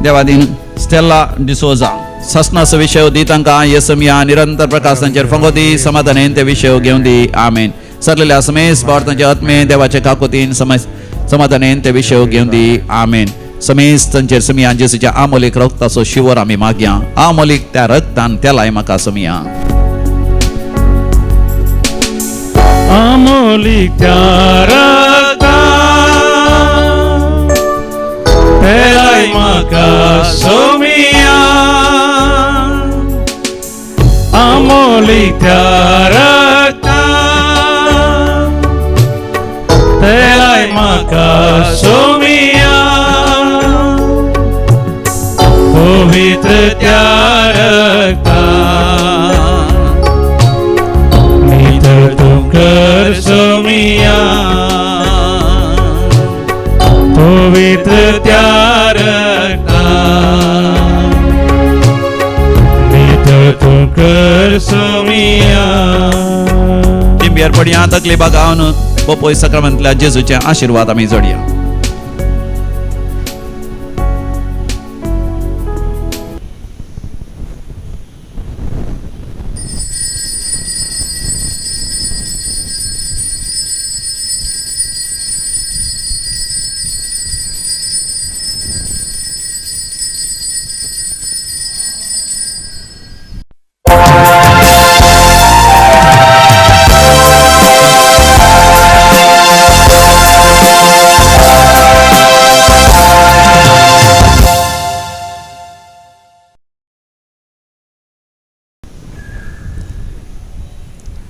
देवादीन स्टेला डिसोजा सस्नास विषय दी तांकां येसमिया निरंतर प्रकाश तांचेर फंगोदी समाधानेन ते विषय घेवन दी आमेन सरलेल्या समेस्त भारताचे आत्मे देवाचे काकुतीन समाधानेन ते विषय घेवन दी आमेन समेस्त तांचेर समिया जेसूच्या आमोलीक रक्ताचो शिवर आमी मागया आमोलीक त्या रक्तान त्या लाय म्हाका समिया आमोलीक त्या रक्तान तेलाय म्हाका समिया आमोलीक त्या रक्तान म्हाका सोमिया पवित्र त्या रक्तान नितळ तूं कर सोमिया पवित्र त्या रक्तान नितळ तूं कर सोमिया टिंबियर पडया तकली बागावन बोपोय सक्रमंतल्या जेजूचे आशीर्वाद आमी जोडया.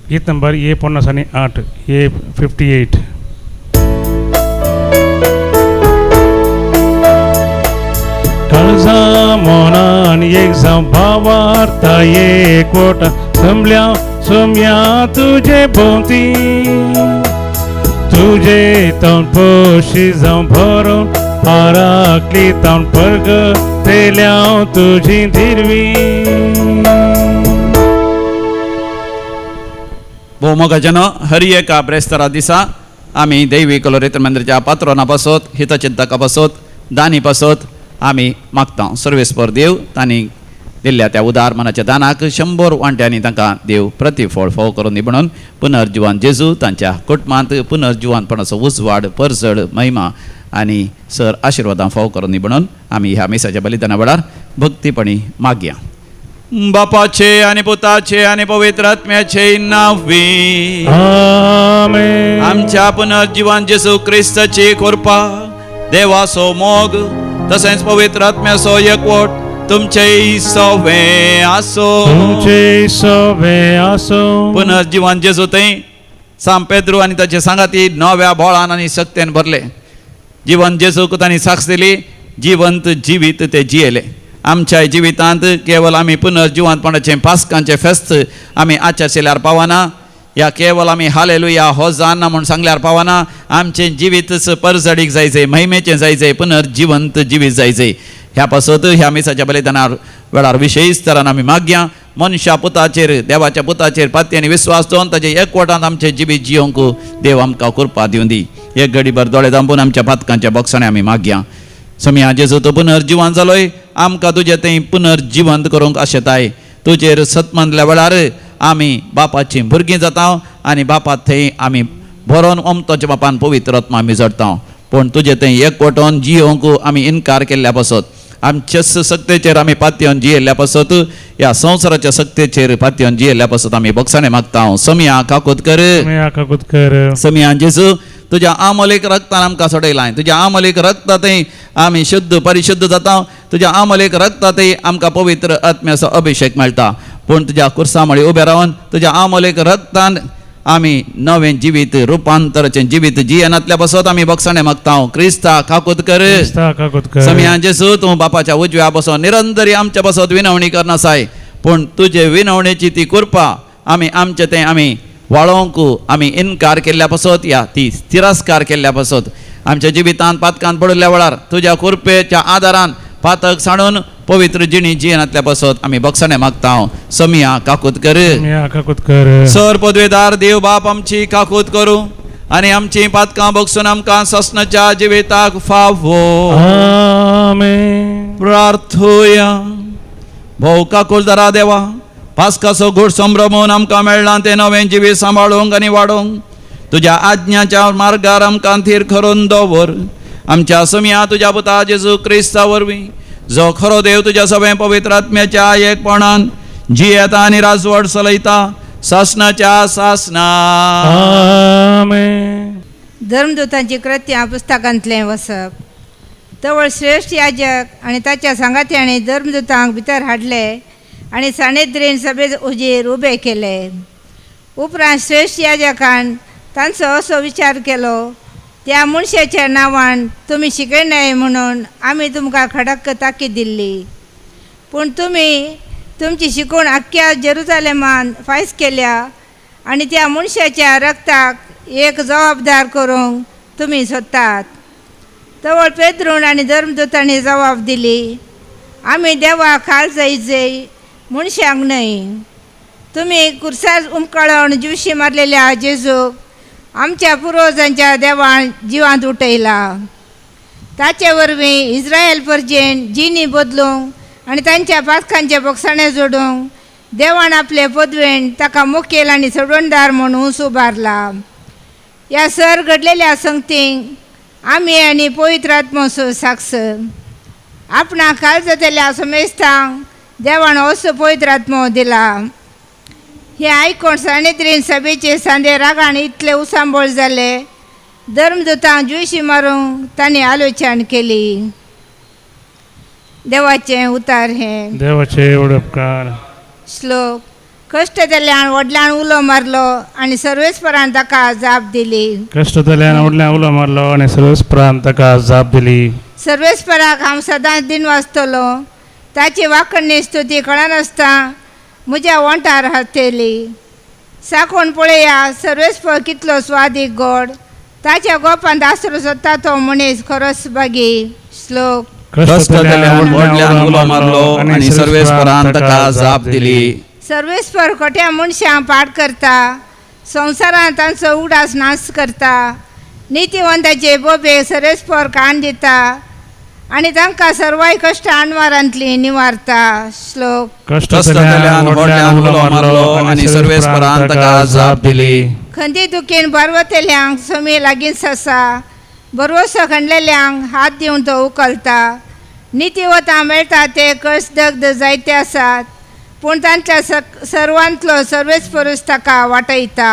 गीत नंबर A58 A58. काळजा मोनान एक जावं भावार्था एकवटा जमल्या सोम्या तुजे भोवती तुजे तवन पोशी जावं भरून पाराकली तवन पर्ग तेल्या तुजी दिरवी भोवमोगाच्यान हरी एका ब्रेस्तरा दिसा आमी दैवी कलोरेतर मंदिराच्या पात्रोना पासत हितचिंतका पासत दानी पासत आमी मागता सर्वेस्पर देव तांणी दिल्ल्या त्या उदार मनाच्या दानाक 100 वांट्यांनी तांकां देव प्रतिफळ फाव करून दी म्हणून पुनर्जीवन जेजू तांच्या कुटुंबांत पुनर्जीवनपणाचो उजवाड परजड महिमा आनी सर आशिर्वादां फाव करून दी म्हणून आमी ह्या मिसाच्या बलिदाना वेळार भक्तीपणी मागया. बापाचे आणि पुताचे आणि पवित्र आत्म्याचे नावी आमेन. आमच्या पुनर्जीवन जेजू ख्रिस्ताची कृपा देवाचो मोग तसेच पवित्र आत्म्याचो एकवट तुमचे सवे आसो तुमचे सवे आसो. पुनर्जीवन जेजू थंय सांत पेद्रू आनी ताचे सांगाती नव्या बळान आनी शक्तीन भरले. जीवन जेजूक तांणी साक्ष दिली, जिवंत जिवीत ते जियेले. आमच्या जिवितांत केवळ आमी पुनर्जीवनपणाचे पास्कांचे फेस्त आमी आचरल्यार पावना, या केवळ आमी हालेलुया होजाना म्हूण सांगल्यार पावना. आमचे जिवीत परजडीक जायचे, महिमेचे जायचे, पुनर्जिवंत जिवीत जायचे. ह्या पासत ह्या मिसाच्या बलिदाना वेळार विशेष तरान आमी मागया मनशा पुताचेर देवाच्या पुताचेर पातयेनी विश्वास दवरून ताचे एकवटांत आमचे जिवीत जियोंक देव आमकां कृपा दिवन दी. एक घडीभर दोळे धांपून आमच्या पातकांच्या बॉक्सांनी आमी मागया. समया जेजू तो पुनर्जीवन जालोय, आमकां तुजें तें पुनर्जिवंत करूंक आशेताय. तुजेर सतमंदल्या वेळार आमी बापाची भुरगीं जाता आनी बापा थंय आमी भरोन ओमतोच्या बापान पवित्र आत्मा आमी जडटा. पूण तुजें तें एकवटोन जियोंक आमी इन्कार केल्ल्या पासत आमच्या सक्तेचेर आमी पातयेवन जियेल्ल्या पासत ह्या संवसाराच्या सक्तेचेर पातयेवन जियेल्ल्या पासत आमी बक्षाने मागता. समया काकूत कर, समया जेजू तुज्या आमोलेक रक्तान आमकां सोडयलां. तुज्या आमोलेक रक्तांतय आमी शुद्ध परिशुद्ध जाता. तुज्या आमोलेक रक्तांतय आमकां पवित्र आत्म्याचो अभिषेक मेळटा. पूण तुज्या कुर्सामळी उबे रावन तुज्या आमोलेक रक्तान आमी नवें जिवीत रुपांतराचें जिवीत जियेनांतल्या पासत आमी बक्षाणे मागता. क्रिस्ता काकूत कर, समया जेजू तूं बापाच्या उजव्या बसोन निरंतरी आमच्या पासत विनवणी करनासाय. पूण तुजे विनवणेची ती कृपा आमी आमचे तें आमी वाळोवंक आमी इन्कार केल्ल्या पासत या ती तिरस्कार केल्ल्या पासत आमच्या जिवितांत पातकांत पडिल्ल्या वेळार तुज्या कृपेच्या आदारान पातक साणून पवित्र जिणी जियेनांतल्या पासत आमी बक्षाणे मागता. समया काकूत कर, सर पदवेदार देव बाप आमची काकूत करूं आनी आमची पातकां बक्षून आमकां ससनाच्या जिविताक फावो प्रार्थुया. भोव काकूलदारा देवा, पास्काचो घोट संभ्रमून आमकां मेळ्ळां तें नवें जिवीत सांबाळूंक आनी वाडोवंक तुज्या आज्ञाच्या मार्गार आमकां थीर करून दवर. आमच्या समया तुज्या पुता जेजू क्रिस्ता वरवीं जो खरो देव तुज्या सगळे पवित्र आत्म्याच्या एकपणान जियेता आनी राजवट चलयता सासनाच्या सासना. धर्मदूतांची कृत्यां पुस्तकांतलें वसप. तवळ श्रेष्ठ याजक आनी ताच्या सांगात्यांनी धर्मदूतांक भितर हाडले आनी सानेद्रीन सभे उजेर उबे केले. उपरांत श्रेष्ठ याजकान तांचो असो विचार केलो, त्या मनशाच्या नांवान तुमी शिकयनाय म्हणून आमी तुमकां खडक्क ताकीद दिल्ली. पूण तुमी तुमची शिकवण आख्ख्या जेरुजालेमान फायज केल्या आनी त्या मनशाच्या रक्ताक एक जबाबदार करूंक तुमी सोदतात. तवळ पेद्रून आनी धर्मदूतांनी जबाब दिली, आमी देवा खाल जाय मनशांक न्हय. तुमी कुर्सार उमकळण जिवशी मारलेल्या जेजूक आमच्या पुर्वजांच्या देवान जिवांत उठयला. ताचे वरवीं इस्रायल परजेन जिनी बदलूंक आनी तांच्या पातकांचे बोगसाणे जोडूंक देवान आपले पदवेन ताका मुखेल आनी सोडवणदार म्हणून उबारला. ह्या सर घडलेल्या संगतींक आमी आनी पवित्र आत्मो साक्ष. आपणाक काल जातल्या समेस्तांक देवान असो पवित्र आत्मो दिला. हे आयकोण सानेद्रीन सभेचे सांदे रागान इतले उसांबोळ जाले, धर्मदूतांक जुयशी मारूंक तांणी आलोचना केली. देवाचें उतार हे. देवाचे उपकार. श्लोक. कश्ट जाल्ल्यान वडल्यान उलो मारलो आनी सर्वेस्परान ताका जाप दिली. कष्ट जाल्यान वडल्यान उलो मारलो आनी सर्वेस्परान ताका जाप दिली. सर्वेस्पराक हांव सदांच दिन वाचतलो, ताची वाखणणी स्तुती कळनासता म्हज्या वंटार हातेली. साकोण पळया सर्वेस्पर कितलो स्वादीक गोड, ताच्या गोपांत आसरो सोदता तो मनीस खरोच बागी. श्लोक. कष्ट जाल्ल्यान वडल्यान उलो मारलो आनी सर्वेस्परान ताका जाप दिली. सर्वेस्पर खोट्या मनशांक पाड करता, संवसारांत तांचो उगडास नाश करता. नितीवंताचे बोबे सर्वेस्पर कान दिता आनी तांकां सर्वाय कश्ट आनवारांतली निवारता. श्लोक. कष्ट जाल्ल्यान वडल्यान उलो मारलो आनी सर्वेस्परान ताका जाप दिली. खंदी दुखीन बरवतेल्यांक समी लागींच आसा, बरवसो खणलेल्यांक हात दिवन तो उखलता. नितीवतां मेळटा ते कश्टदग्ध जायते आसात, पूण तांच्या सर्वांतलो सर्वेस्परूच ताका वाटयता.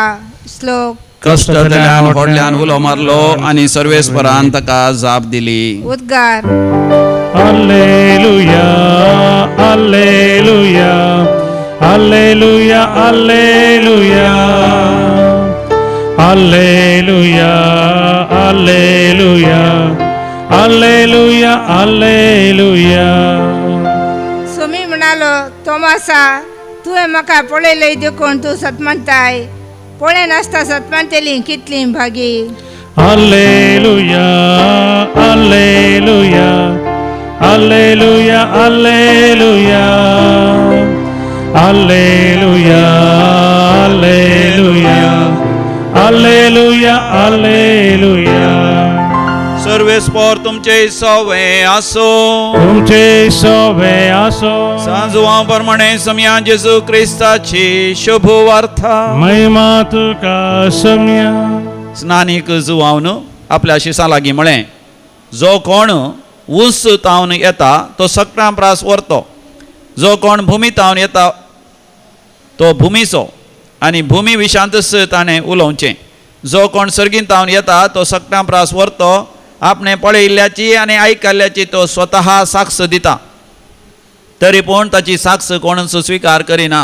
श्लोक. कष्ट जाल्ल्यान वडल्यान उलो मारलो आनी सर्वेस्परान ताका जाप दिली. उद्गार. Alleluia, Alleluia, Alleluia, Alleluia, Alleluia, Alleluia, Alleluia, Alleluia. Somi म्हणालो, तोमासा तुवें म्हाका पळयलय देखून तूं सतमणताय, पळय नासता सतमणतेली कितली भागी. Alleluia, Alleluia, Alleluia, Alleluia, Alleluia, Alleluia, Alleluia, Alleluia. सर्वेस्पर तुमचे सवे आसो. तुमचे सवे आसो. सांजुवा प्रमाणे समया जेजू क्रिस्ताची शुभ वार्ता. महिमा तुका सम्या. स्नानीक जुवावन आपल्या शिसा लागीं म्हळें, जो कोण ऊस तावन येता तो सक्रां प्रास व्हरतो. जो कोण भुमी तावन येता तो भुमीचो आनी भुमी विशांतच ताणें उलोवचें. जो कोण सर्गीन तावन येता तो सक्रां प्रास व्हरतो. आपणे पळयिल्ल्याची आनी आयकल्ल्याची तो स्वता साक्ष दिता, तरी पूण ताची साक्ष कोणूच स्विकार करिना.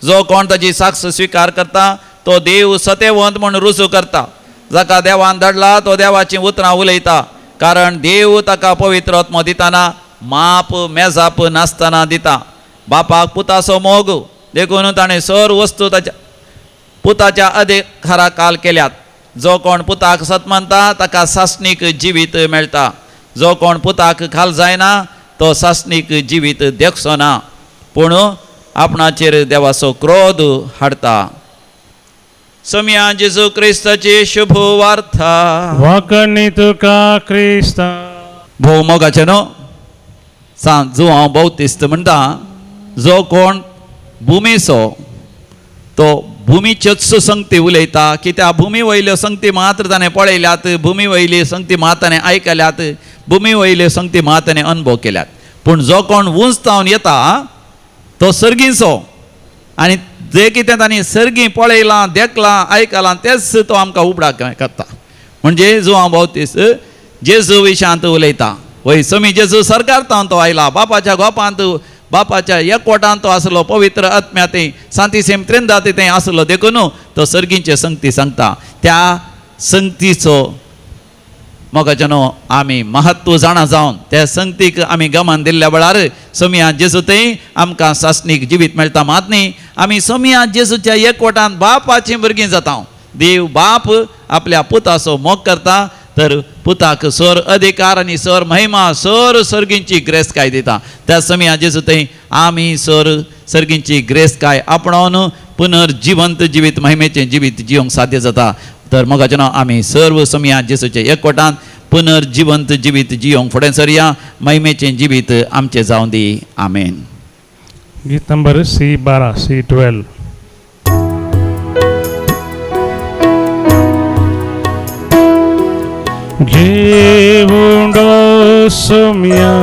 जो कोण ताची साक्ष स्विकार करता तो देव सत्यवंत म्हूण रुजू करता. जाका देवान धाडला तो देवाची उतरां उलयता, कारण देव ताका पवित्र आत्मो दितना माप मेजाप नासतना दिता. बापाक पुताचो मोग देखून ताणें सर वस्तू ताच्या पुताच्या अधिकारा काल केल्यात. जो कोण पुताक सतमनता ताका सासणीक जिवीत मेळटा. जो कोण पुताक खाल जायना तो सासणीक जिवीत देखचो ना, पूण आपणाचेर देवाचो क्रोध हाडटा. समया जेजू क्रिस्ताची शुभ वार्ता. वाकणी तुका क्रिस्ता. भोव मोगाचे न्हू. सांग जो हांव बौतिस्त म्हणटा, जो कोण भुमीचो तो भुमीच्योच संगती उलयता, कित्याक भुमी वयल्यो संगती मात्र ताणें पळयल्यात, भुमी वयली संगती मात ताणें आयकल्यात, भुमी वयल्यो संगती मात ताणें अनुभव केल्यात. पूण जो कोण उंच तावन येता तो सर्गीचो, आनी जे कितें तांणी सर्गी पळयलां, देखलां, आयकलां तेच तो आमकां उबडाक करता. म्हणजे जो हांव बौतिस्त जेजू विशांत उलयता. वय समी जेजू सरकारांत तो आयला, बापाच्या गोपांत बापाच्या एकवटांत तो आसलो, पवित्र आत्म्या थंय सांतीसेम त्रेंदात थंय आसलो देखून तो सर्गींचे संगती सांगता. त्या संगतीचो मोगाच्या न्हू आमी महत्व जाणा जावन त्या संगतीक आमी गमान दिल्ल्या वेळार सोमिया जेजूतय आमकां सासणीक जिवीत मेळटा मात न्ही आमी सोमिया जेजूच्या एकवटान बापाचीं भुरगीं जाता देव बाप आपल्या पुताचो मोग करता तर पुताक सर अधिकार आनी सर महिमा सर सर्गींची ग्रेस काय दिता त्या सोमिया जेजूतय आमी सर सर्गींची ग्रेस काय आपणावन पुनर्जिवंत जिवीत महिमेचें जिवीत जिवंक साध्य जाता तर मोगाचें नांव आमी सर्व सोमिया जेजूचे एकवटान पुनर्जिवंत जिवीत जिवंक फुडें सरया महिमेचें जिवीत आमचें जावं दी आमेन. गीत नंबर C12 C12. घेऊंडो सोम्या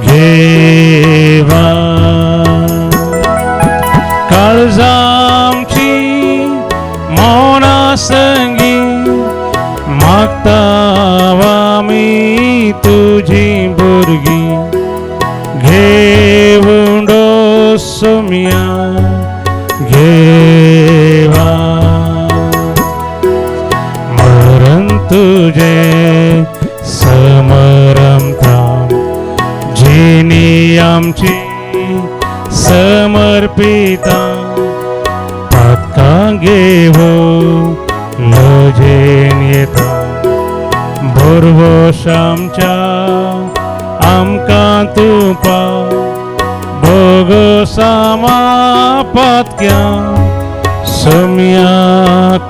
घेवा काळजामची मौना संगी मागतावा मी तुझी भुरगी घेऊंडो सोम्या घेवा मरण तुझे समरमता जिनी आमची समर्पिता पत्का घेवो लजेन येता बोरवोश आमच्या आमकां तुपा भोगो सामा पत्क्या सोम्या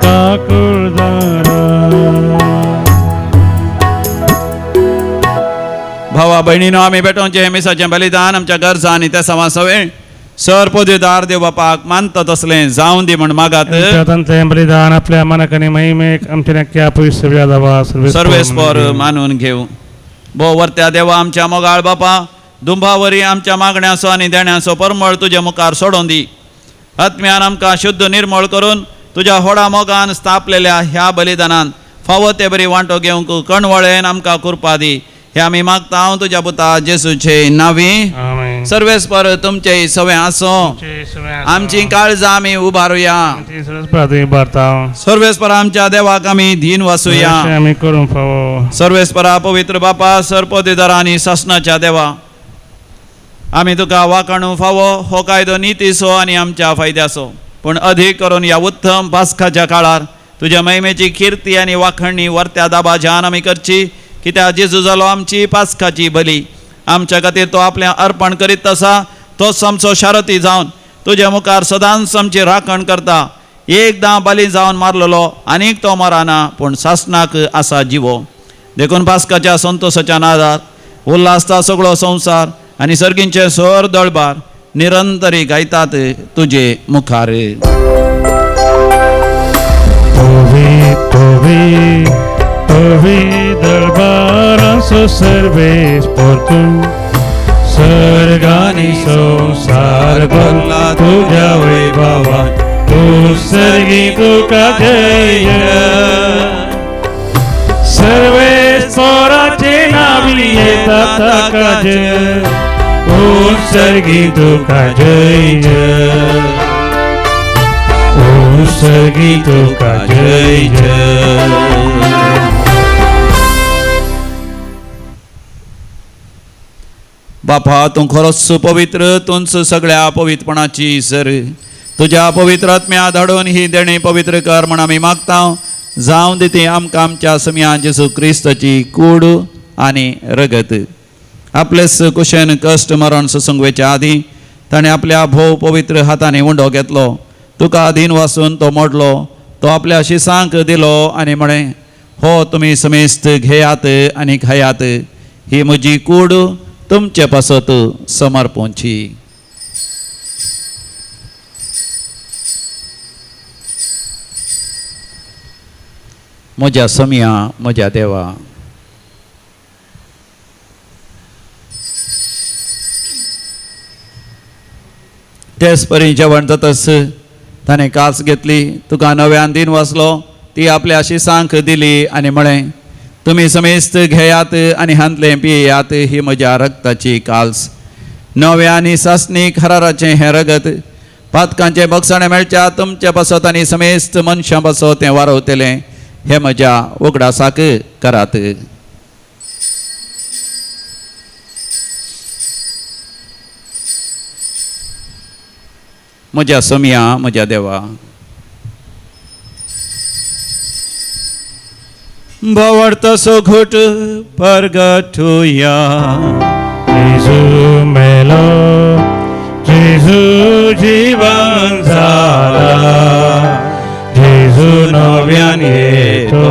काकुळदारा. भावा भयणीनो आमी बेटोवचें हे मिसाचें बलिदान आमच्या गरजा आनी त्या सवासवे सर पोदेदार देव बापाक मानता तसलें जावं दी म्हण मागात तें बलिदान आपल्या मनाकनी महिमेक आमचे नक्की पवित्र व्यादावा सर्वेस्पर मानून घेऊ. भो वर्त्या देवा आमच्या मोगाळ बापा दुंबावरी आमच्या मागण्याचो आनी देण्याचो परमळ तुजे मुखार सोडून दी. आत्म्यान आमकां शुद्ध निर्मळ करून तुज्या होडा मोगान स्थापलेल्या ह्या बलिदानान फावो ते बरी वांटो घेवंक कणवळेन आमकां कृपा दी हे आमी मागता तुज्या पुता जेसूचे नांवी. आमेन. सर्वेस्पर तुमचे सवे आसो आमची काळजां आमी उबारुया सर्वेस्पर आमच्या देवाक आमी धीन वासुया आमी करूं फावो सर्वेस्परा पवित्र बापा सरपोदेदारा आनी शासनाच्या देवा आमी तुका वाखाणू फावो हो कायदो नितीसो आनी आमच्या फायद्याचो पूण अधिक करून ह्या उत्तम पास्काच्या काळार तुज्या महिमेची किर्ती आनी वाखणणी वर्त्या दाबाज्यान आमी करची कित्याक जेजू जालो आमची पास्काची बली आमच्या खातीर तो आपल्या अर्पण करीत आसा तोच आमचो शारती जावन तुज्या मुखार सदांच आमची राखण करता. एकदां बली जावन मारलेलो आनीक तो मराना पूण सासनाक आसा जिवो देखून पास्काच्या संतोशाच्या नादार उल्हासता सगळो संवसार आनी सर्गींचे सर दळबार निरंतरी गायतात तुजे मुखार. दरबारांचो सर्वेस परतू सर्गानी संसार भरला तुझ्या वैभवा तू सर्गी तुका जय सर्वेस पोराचे नावी येता ताका जय ओ सर्गी तुका जय ओ सर्गी तुका जय बापा तूं खरोच पवित्र तूंच सगळ्या पवित्रपणाची सर तुज्या पवित्र आत्म्या धाडून ही देणी पवित्र कर म्हण आमी मागता जावं दी ती आमकां आमच्या समिया जेजू क्रिस्ताची कूड आनी रगत. आपलेच कुशेन कश्ट मरण ससंगवेच्या आदी ताणें आपल्या भोव पवित्र हातांनी उंडो घेतलो तुका अधीन वाचून तो मोडलो तो आपल्या शिसांक दिलो आनी म्हळें हो तुमी समेस्त घेयात आनी खायात ही म्हजी कूड तुमचे पासत समर्पोवची. म्हज्या समिया म्हज्या देवा तेच परी जेवण जातस ताणें कास घेतली तुका नव्यान दिन वाचलो ती आपल्या शिसांक दिली आनी म्हळें तुमी समेस्त घेयात आनी हांतले पियेयात ही म्हज्या रक्ताची काल्स नव्या आनी सासणीक हराराचें हें रगत पातकांचे बगसणे मेळच्या तुमचे पासत आनी समेस्त मनशां पासत तें वारवतलें हे म्हज्या उगडासाक करात. म्हज्या सोम्या, म्हज्या देवा, भवडतसो घोट परगटुया. जेजू मेलो, जेजू जीवन झाला, जेजू नव्यान येतलो.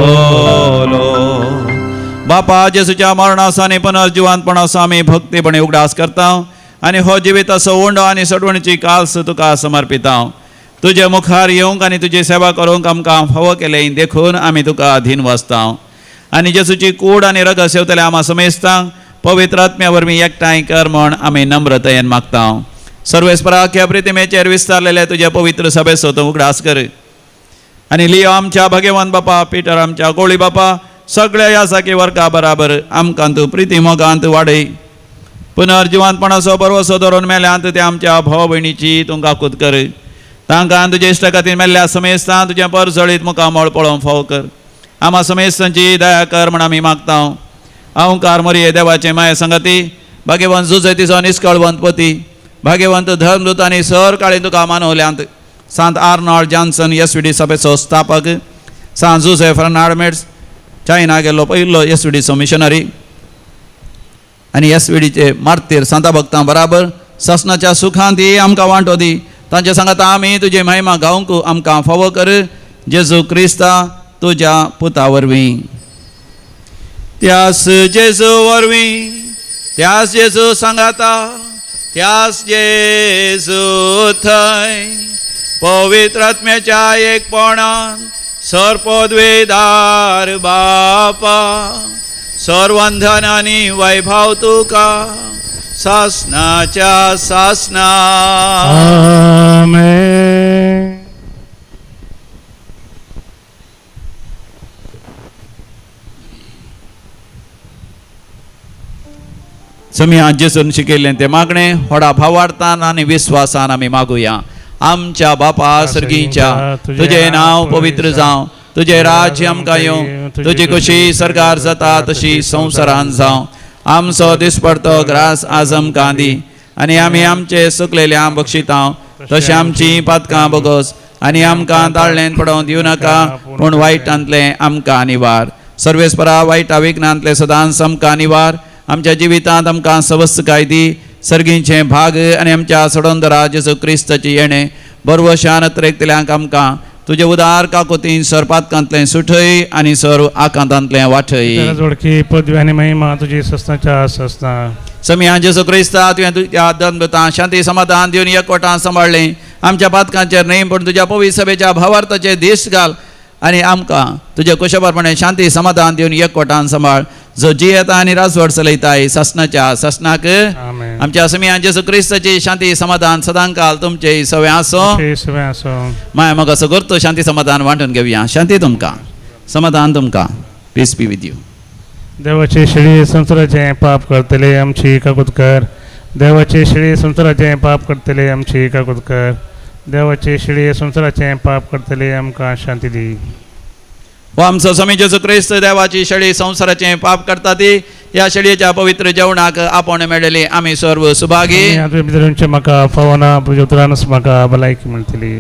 बापा, जेजूच्या मरणासाने पुनर्जिवांतपणाचो आमी भक्तीपणे उगडास करता आनी हो जिविताचो ओंडो आनी सडवणीची काल्स तुका समर्पिता. तुजे मुखार येवंक आनी तुजी सेवा करूंक आमकां फावो केलें देखून आमी तुका अधीन वचता आनी जेजूची कूड आनी रगत सेवतले आमा समेजता. पवित्र आत्म्या वरवीं एकठांय कर म्हण आमी नम्रतायेन मागता. सर्वेस्परा ह्या प्रितिमेचेर विस्तारलेले तुजे पवित्र सभेचो तूं उगडास कर आनी लियो आमच्या भगवान बापा, पिटर आमच्या गोळी बापा, सगळ्या ह्या साकी वर्गा बराबर आमकां तूं प्रिती मोगांत वाडय. पुनर्जिवांतपणाचो बरवसो धरून मेल्यांत ते आमच्या भाव भयणीची तूं गाकूत कर. तांकां तुजे इश्ट खातीर मेल्ल्या समेस्तां तुजें परजळीत मुखामळ पळोवंक फाव कर. आमा समेस्तांची दया कर म्हण आमी मागता. अहंकार मरिये देवाचे माये संगती, भाग्यवंत जुजतीचो निश्कळवंत पती, भाग्यवंत धर्मदूत आनी सर काळी तुका मानवल्यांत. सांत आर्नॉल्ड जॉन्सन एसव्हीडी सभेचो स्थापक, सांत जोसेफ फर्नांडमेट्स चायना गेल्लो पयलो एसव्हीडीचो मिशनरी आनी एसव्हीडीचे मार्तीर सांता भक्तां बराबर ससनाच्या सुखांत ती आमकां वांटो दी. तांचे सांगाता आमी तुजी महिमा गावंक आमकां फावो कर. जेजू क्रिस्ता तुज्या पुता वरवीं. त्यास जेजू वरवीं, त्यास जेजू सांगाता, त्यास जेजू थंय पवित्र आत्म्याच्या एकपणान सरपदवेदार बापा, सर्वंधन आनी वैभव तुका सासनाच्या सासना. आमेन. समी आज जेसून शिकयलें ते मागणे व्हडा भावार्थान आनी विस्वासान आमी मागुया. आमच्या बापा सर्गीच्या, तुझे नांव पवित्र जावं, तुझे राज्य आमकां येवं, तुजी कशी सरकार जाता तशी संवसारांत जावं. आमचो दिसपडतो ग्रास आज आमकां दी आनी आमी आमचे सुकलेल्यांक बक्षिता तशें आमची पातकां बोगोस आनी आमकां ताळ्ळेंत पडोवंक दिवं नाका, पूण वायटांतले आमकां निवार. सर्वेस्परा वायटा विघ्नांतले सदांच आमकां निवार. आमच्या जिवितांत आमकां सवस्तकाय दी. सर्गीचे भाग आनी आमच्या सडोंदरा जेजू क्रिस्ताची येणे बरवशान त्रेकतल्यांक आमकां तुजे उदार काकुतीन सरपातकांतलें सुठय आनी सर आकांतांतलें वाठय. जोडकी पदवी आनी महिमा तुजी ससनाच्या ससना. समिया जेजू क्रिस्ता तुवें तुज्या अद्भुतां शांती समाधान दिवन एकवटान सांबाळलें. आमच्या पातकांचेर न्हय पूण तुज्या पवित्र सभेच्या भावार्थाचेर दिश्ट घाल आनी आमकां तुजे कुशलपणे शांती समाधान दिवन एकवटान सांबाळ. जो जियेता आनी राजवट चलयताय ससनाच्या ससनाक. आमेन. आमच्या समिया जेजू क्रिस्ताची शांती समाधान सदांकाल तुमचे सवय आसो. माय मग असं करतो शांती समाधान वांटून घेवया. शांती तुमकां, समाधान तुमकां. Peace be with you. देवाचे शिळे संसाराचे पाप करतले आमची काकूत कर. देवाचे शिळे संसाराचे पाप करतले आमची काकूत कर. देवाचे शिळे संसाराचे पाप करतले आमकां शांती दी. हो आमचो स्वामी जेजू क्रिस्त देवाची शेळी संसाराचे पाप करता ती ह्या शेळयेच्या पवित्र जेवणाक आपण मेळयली आमी सर्व सुभागी. म्हाका फावना उतरानच म्हाका भलायकी मेळटली.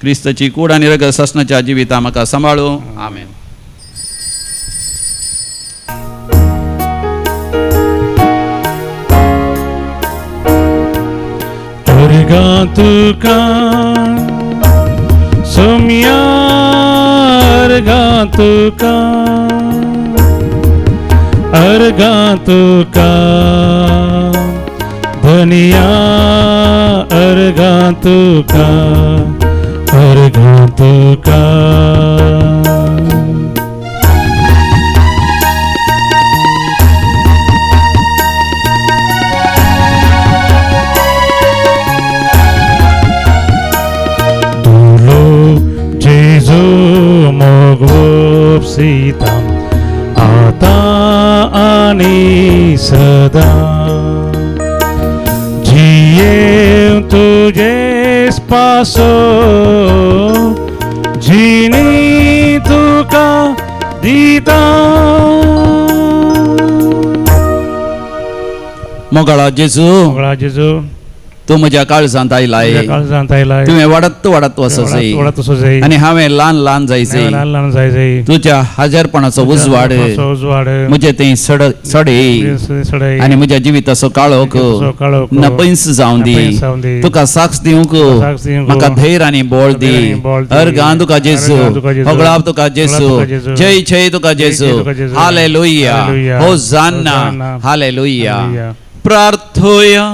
क्रिस्ताची कूड आनी रगत ससनाच्या जिविता म्हाका सांबाळू. आमेन. तुका सोम्या अर्गा तुका धनिया अर्गा तुका सीता आता आणि सदा जिये तुझे पासो जिनी मोगाळा जेजू मोगळा जेजू तूं म्हज्या काळजांत आयलाय काळजांत आयलाय तुवें वाडत वाडत वचसय वाडत वचसय आनी हांवें ल्हान ल्हान जायसय ल्हान ल्हान जाय तुज्या हजारपणाचो उजवाड उजवाड म्हजे ते सडे सडय आनी म्हज्या जिविताचो काळोख काळोख नपयस जावन नपयस जावन दी दी. तुका साक्ष दिवंक साक्ष दिवंक. म्हाका धैर्य आनी बोळ दी धैर्य आनी बोळ दी. अर्गां तुका जेजू अर्गां तुका जेजू. होगळाव तुका जेजू तुका जेजू. जय जय तुका जेजू जय तुका जेजू. Hallelujah hallelujah. Hosanna hosanna. Hallelujah hallelujah. प्रार्थोया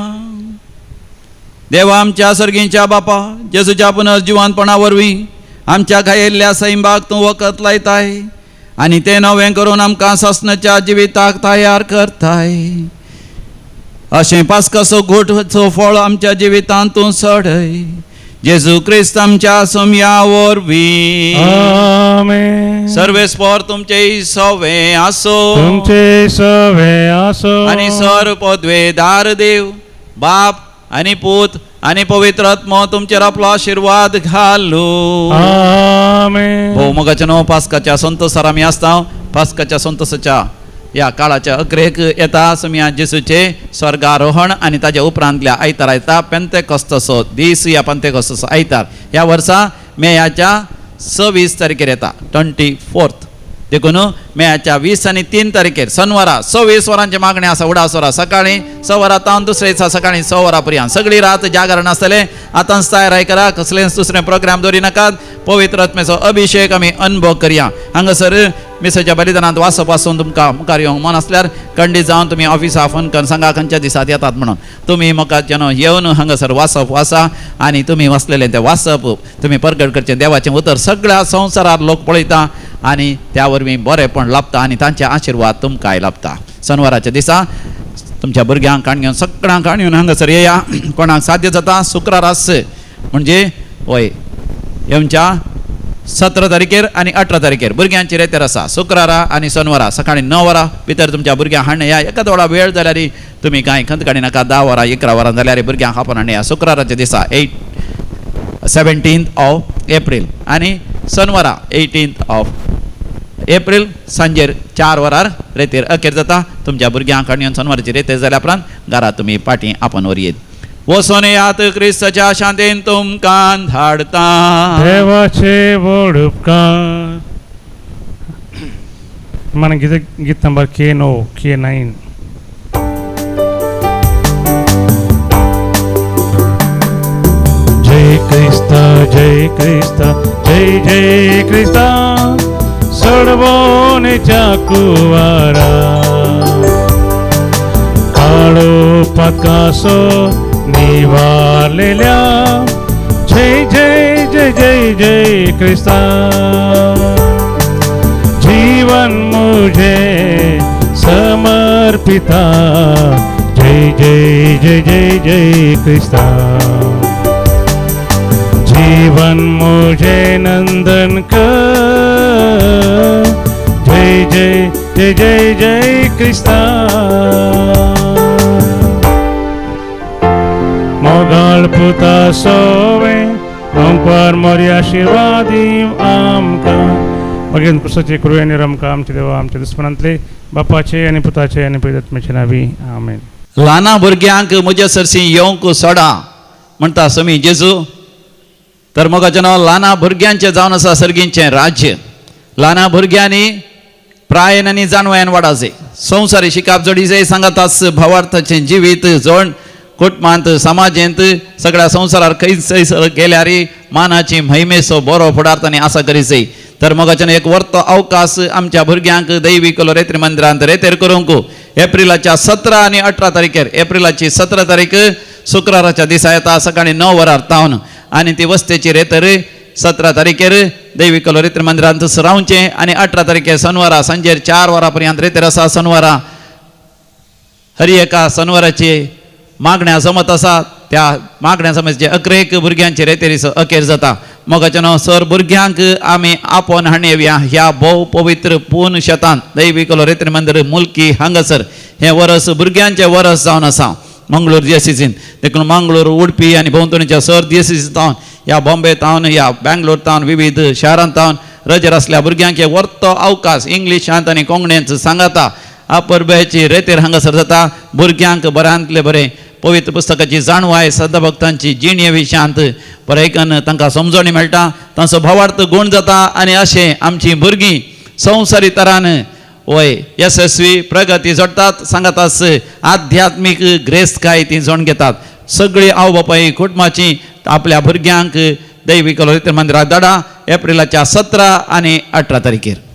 देवा आमच्या सर्गींच्या बापा जेजूच्या पुनर्जिवानपणा वरवीं आमच्या घायिल्ल्या सैंबाक तूं वखद लायताय आनी तें नवें करून आमकां ससनाच्या जिविताक तयार करताय अशें पास्काचो घोटचो फळ आमच्या जिवितांत तूं सडय जेजू क्रिस्त आमच्या सोम्या वरवीं आमेन. सर्वेस्पर तुमचे सवे आसो तुमचे सवे आसो आनी सर पदवेदार देव बाप आनी पूत आनी पवित्र आत्मा तुमचेर आपलो आशिर्वाद घालू आमेन. भोव मोगाच्या न्हू पास्काच्या संतोसार आमी आसता पास्काच्या संतोसाच्या ह्या काळाच्या अक्रेक येता समिया जेसूचे स्वर्गारोहण आनी ताच्या उपरांतल्या आयतार येता पेंतेकोस्ताचो दीस या पेंतेकोस्ताचो आयतार ह्या वर्सा मेयाच्या 26 तारखेर येता 24 देखून मेयाच्या 20 आनी 3 तारखेर शनिवारा 26 वरांची मागणी आसा उडासवरा सकाळी 6 वरां तावन दुसरे दिसा सकाळी 6 वरां पर्यंत सगळी रात जागरण आसतले आतांच तयाराय करा कसलेंच दुसरें प्रोग्राम दवरी नाकात पवित्र आत्मेचो अभिषेक आमी अनुभव करया हांगासर मिसाच्या बलिदानांत वासप वाचून तुमकां मुखार येवंक मन आसल्यार खंडीत जावन तुमी ऑफिसा फोन करून सांगा खंयच्या दिसांत येतात म्हणून तुमी म्हाका जेन्ना येवन हांगासर वाचप वाचा आनी तुमी वाचलेलें तें वाचप तुमी परगट करचें देवाचें उतर सगळ्या संवसारांत लोक पळयता आनी त्या वरवीं बरेंपण लाभता आनी तांचे आशिर्वाद तुमकांय लाभता शनिवाराच्या दिसा तुमच्या भुरग्यांक काणयो सगळ्यांक काणयोन हांगासर येया कोणाक साध्य जाता शुक्रारास म्हणजे वय येवच्या 17 तारखेर आनी 18 तारखेर भुरग्यांची रेतेर आसा शुक्रारा आनी शनिवारा सकाळी 9 वरां भितर तुमच्या भुरग्यांक हाडून या एका थोडा वेळ जाल्यार तुमी कांय खंत काडी नाका 10 वरां 11 वरां जाल्यार भुरग्यांक हापोवन हाडून या शुक्राराच्या दिसा 17th of एप्रील आनी शनिवारा 18th of एप्रील सांजेर 4 वरार रेतेर अखेर जाता तुमच्या भुरग्यांक हाडून शनिवाराची रेतेर जाल्या उपरांत घरा तुमी पाटी आपण वर येत वचून येयात क्रिस्ताच्या शांतेन तुमकां धाडता देवाचे व्हड उपकार मन गीत नंबर K9 K9 जय क्रिस्ता जय क्रिस्ता जय जय क्रिस्ता सोडवोनेच्या कुवारा काळो पाकासो निवालेल्या जय जय जय जय जय क्रिस्ता जीवन मुझे समर्पिता जय जय जय जय जय क्रिस्ता जीवन मुझे नंदन कर जय जय जय जय जय क्रिस्ता मोगाळ पुता सोवे ओंकार मोरी आशीर्वादी आमकां भगवान कृष्णाचे कृपेने आमकां आमचे देवा आमच्या दुस्मनांतले बापाचे आनी पुताचे आनी पवित्रात्म्याचे नावी आमेन. ल्हाना भुरग्यांक म्हजे सरसी येवंक सोडा म्हणटा समी जेजू तर मोगाचें नांव ल्हाना भुरग्यांचें जावन आसा सर्गींचें राज्य ल्हाना भुरग्यांनी प्रायेन आनी जाणवयान वाडाचे संवसारी शिकाप जोडीचे सांगाताच भावार्थाचें जिवीत जोड कुटुंबांत समाजेंत सगळ्या संवसारार खंयसर गेल्यार मानाची महिमेचो बरो फुडार तांणी आसा करीचे तर मोगाच्यान एक वर्तो अवकाश आमच्या भुरग्यांक दैवीक रेत्री मंदिरांत रेतेर करूंक एप्रिलाच्या 17 आनी 18 तारखेर एप्रिलाची 17 तारीख शुक्राराच्या दिसा येता सकाळी 9 वरार तावन आनी ती वस्तेची रेतर 17 तारखेर दैवीक रेत्री मंदिरांत रावचें आनी 18 तारखेर शनिवारा सांजेर 4 वरां पर्यंत रेतेर आसा शनिवारा हरी एका शनिवाराची मागण्या जमत आसा त्या मागण्या समजचे अकरेक भुरग्यांचे रेतेरीचो अखेर जाता मोगाचें नांव सर भुरग्यांक आमी आपोवन हाडून येवया ह्या भोव पवित्र पूर्ण शेतांत दैवीक रेत्री मंदिर मुल्की हांगासर हें वरस भुरग्यांचें वरस जावन आसा मंगळूर दियेसीसीन देखून मंगळूर उडपी आनी भोंवतणीच्या सर दियेसीसी तावन ह्या बॉम्बे तावन ह्या बँगलोर तावन विविध शारांत तावन रजर आसल्या भुरग्यांक वर्तो अवकाश इंग्लिशांत आनी कोंकणींत सांगाता परब्याची रेतेर हांगासर जाता भुरग्यांक बऱ्यांतले बरें पवित्र पुस्तकाची जाणवाय सद्दा भक्तांची जीण हे विशयांत बरेंकन तांकां समजणी मेळटा तांचो भावार्थ गुण जाता आनी अशें आमची भुरगीं संवसारी तरान वय यशस्वी प्रगती जोडटात सांगातास आध्यात्मीक ग्रेस्तकाय ती जोड घेतात सगळीं आवय बापाय कुटुंबाची आपल्या भुरग्यांक दैविक मंदिरात धाडा एप्रिलाच्या 17 आनी 18 तारखेर